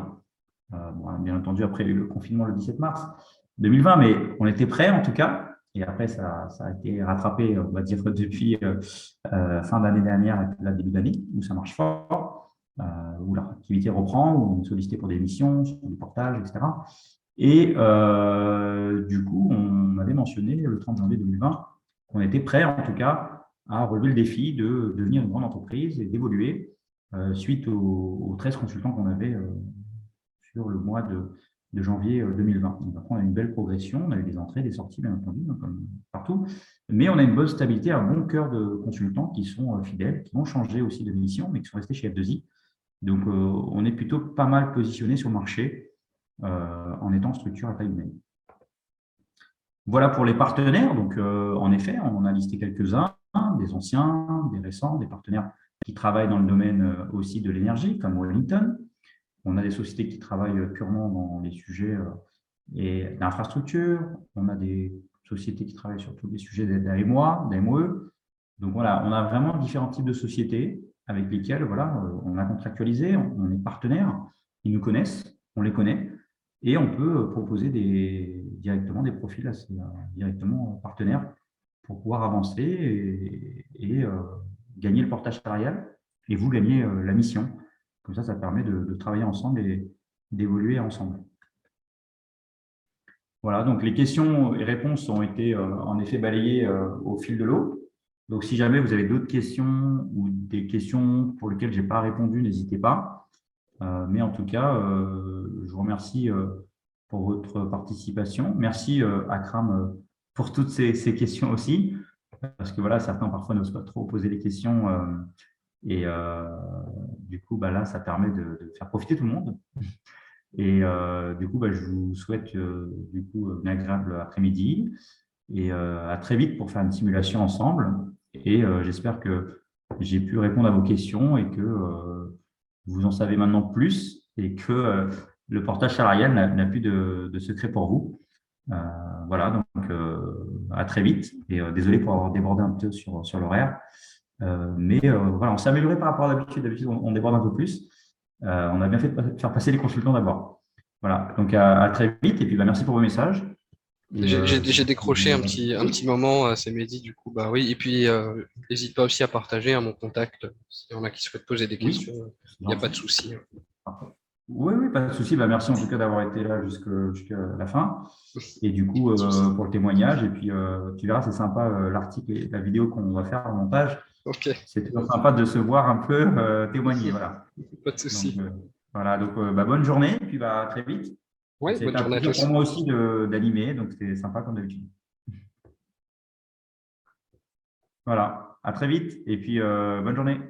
Bien entendu, après le confinement le 17 mars 2020, mais on était prêt en tout cas. Et après, ça a été rattrapé, on va dire, depuis fin d'année dernière et là, début d'année, où ça marche fort, où l'activité reprend, où on est sollicité pour des missions, sur du portage, etc. Et du coup, on avait mentionné le 30 janvier 2020 qu'on était prêt, en tout cas, à relever le défi de devenir une grande entreprise et d'évoluer suite aux 13 consultants qu'on avait sur le mois de janvier 2020. Donc, après, on a une belle progression, on a eu des entrées, des sorties, bien entendu, comme partout, mais on a une bonne stabilité, un bon cœur de consultants qui sont fidèles, qui ont changé aussi de mission, mais qui sont restés chez F2I. Donc, on est plutôt pas mal positionné sur le marché en étant structure à taille humaine. Voilà pour les partenaires. Donc, en effet, on en a listé quelques-uns, des anciens, des récents, des partenaires qui travaillent dans le domaine aussi de l'énergie, comme Wellington. On a des sociétés qui travaillent purement dans les sujets d'infrastructure. On a des sociétés qui travaillent sur tous les sujets d'AMOA, d'AMOE. Donc, voilà, on a vraiment différents types de sociétés avec lesquelles on a contractualisé, on est partenaire, ils nous connaissent, on les connaît, et on peut proposer directement des profils assez directement partenaires pour pouvoir avancer et gagner le portage salarial et vous gagner la mission. Comme ça permet de travailler ensemble et d'évoluer ensemble. Voilà, donc les questions et réponses ont été en effet balayées au fil de l'eau. Donc, si jamais vous avez d'autres questions ou des questions pour lesquelles je n'ai pas répondu, n'hésitez pas. Mais en tout cas, je vous remercie pour votre participation. Merci Akram pour toutes ces questions aussi, parce que certains parfois n'osent pas trop poser les questions et du coup, là, ça permet de faire profiter tout le monde. Et du coup, je vous souhaite une agréable après-midi et à très vite pour faire une simulation ensemble. Et j'espère que j'ai pu répondre à vos questions et que vous en savez maintenant plus et que le portage salarial n'a plus de secret pour vous. Voilà, donc à très vite. Et désolé pour avoir débordé un peu sur l'horaire. Mais voilà, on s'est amélioré par rapport à l'habitude. D'habitude, on déborde un peu plus. On a bien fait de faire passer les consultants d'abord. Voilà, donc à très vite. Et puis, merci pour vos messages. J'ai décroché un petit moment, c'est Mehdi, du coup, bah oui. Et puis, n'hésite pas aussi à partager mon contact. S'il y en a qui souhaitent poser des questions, il n'y a pas de souci. Oui, oui, pas de souci. Merci en tout cas d'avoir été là jusqu'à la fin. Et du coup, pour le témoignage. Et puis, tu verras, c'est sympa l'article et la vidéo qu'on va faire en montage. Ok. C'est toujours sympa de se voir un peu témoigner. Voilà. Pas de souci. Donc, voilà, donc bonne journée. Et puis, à très vite. Ouais, C'était bonne un journée à plaisir tous. pour moi aussi d'animer. Donc, c'était sympa comme d'habitude. Voilà, à très vite. Et puis, bonne journée.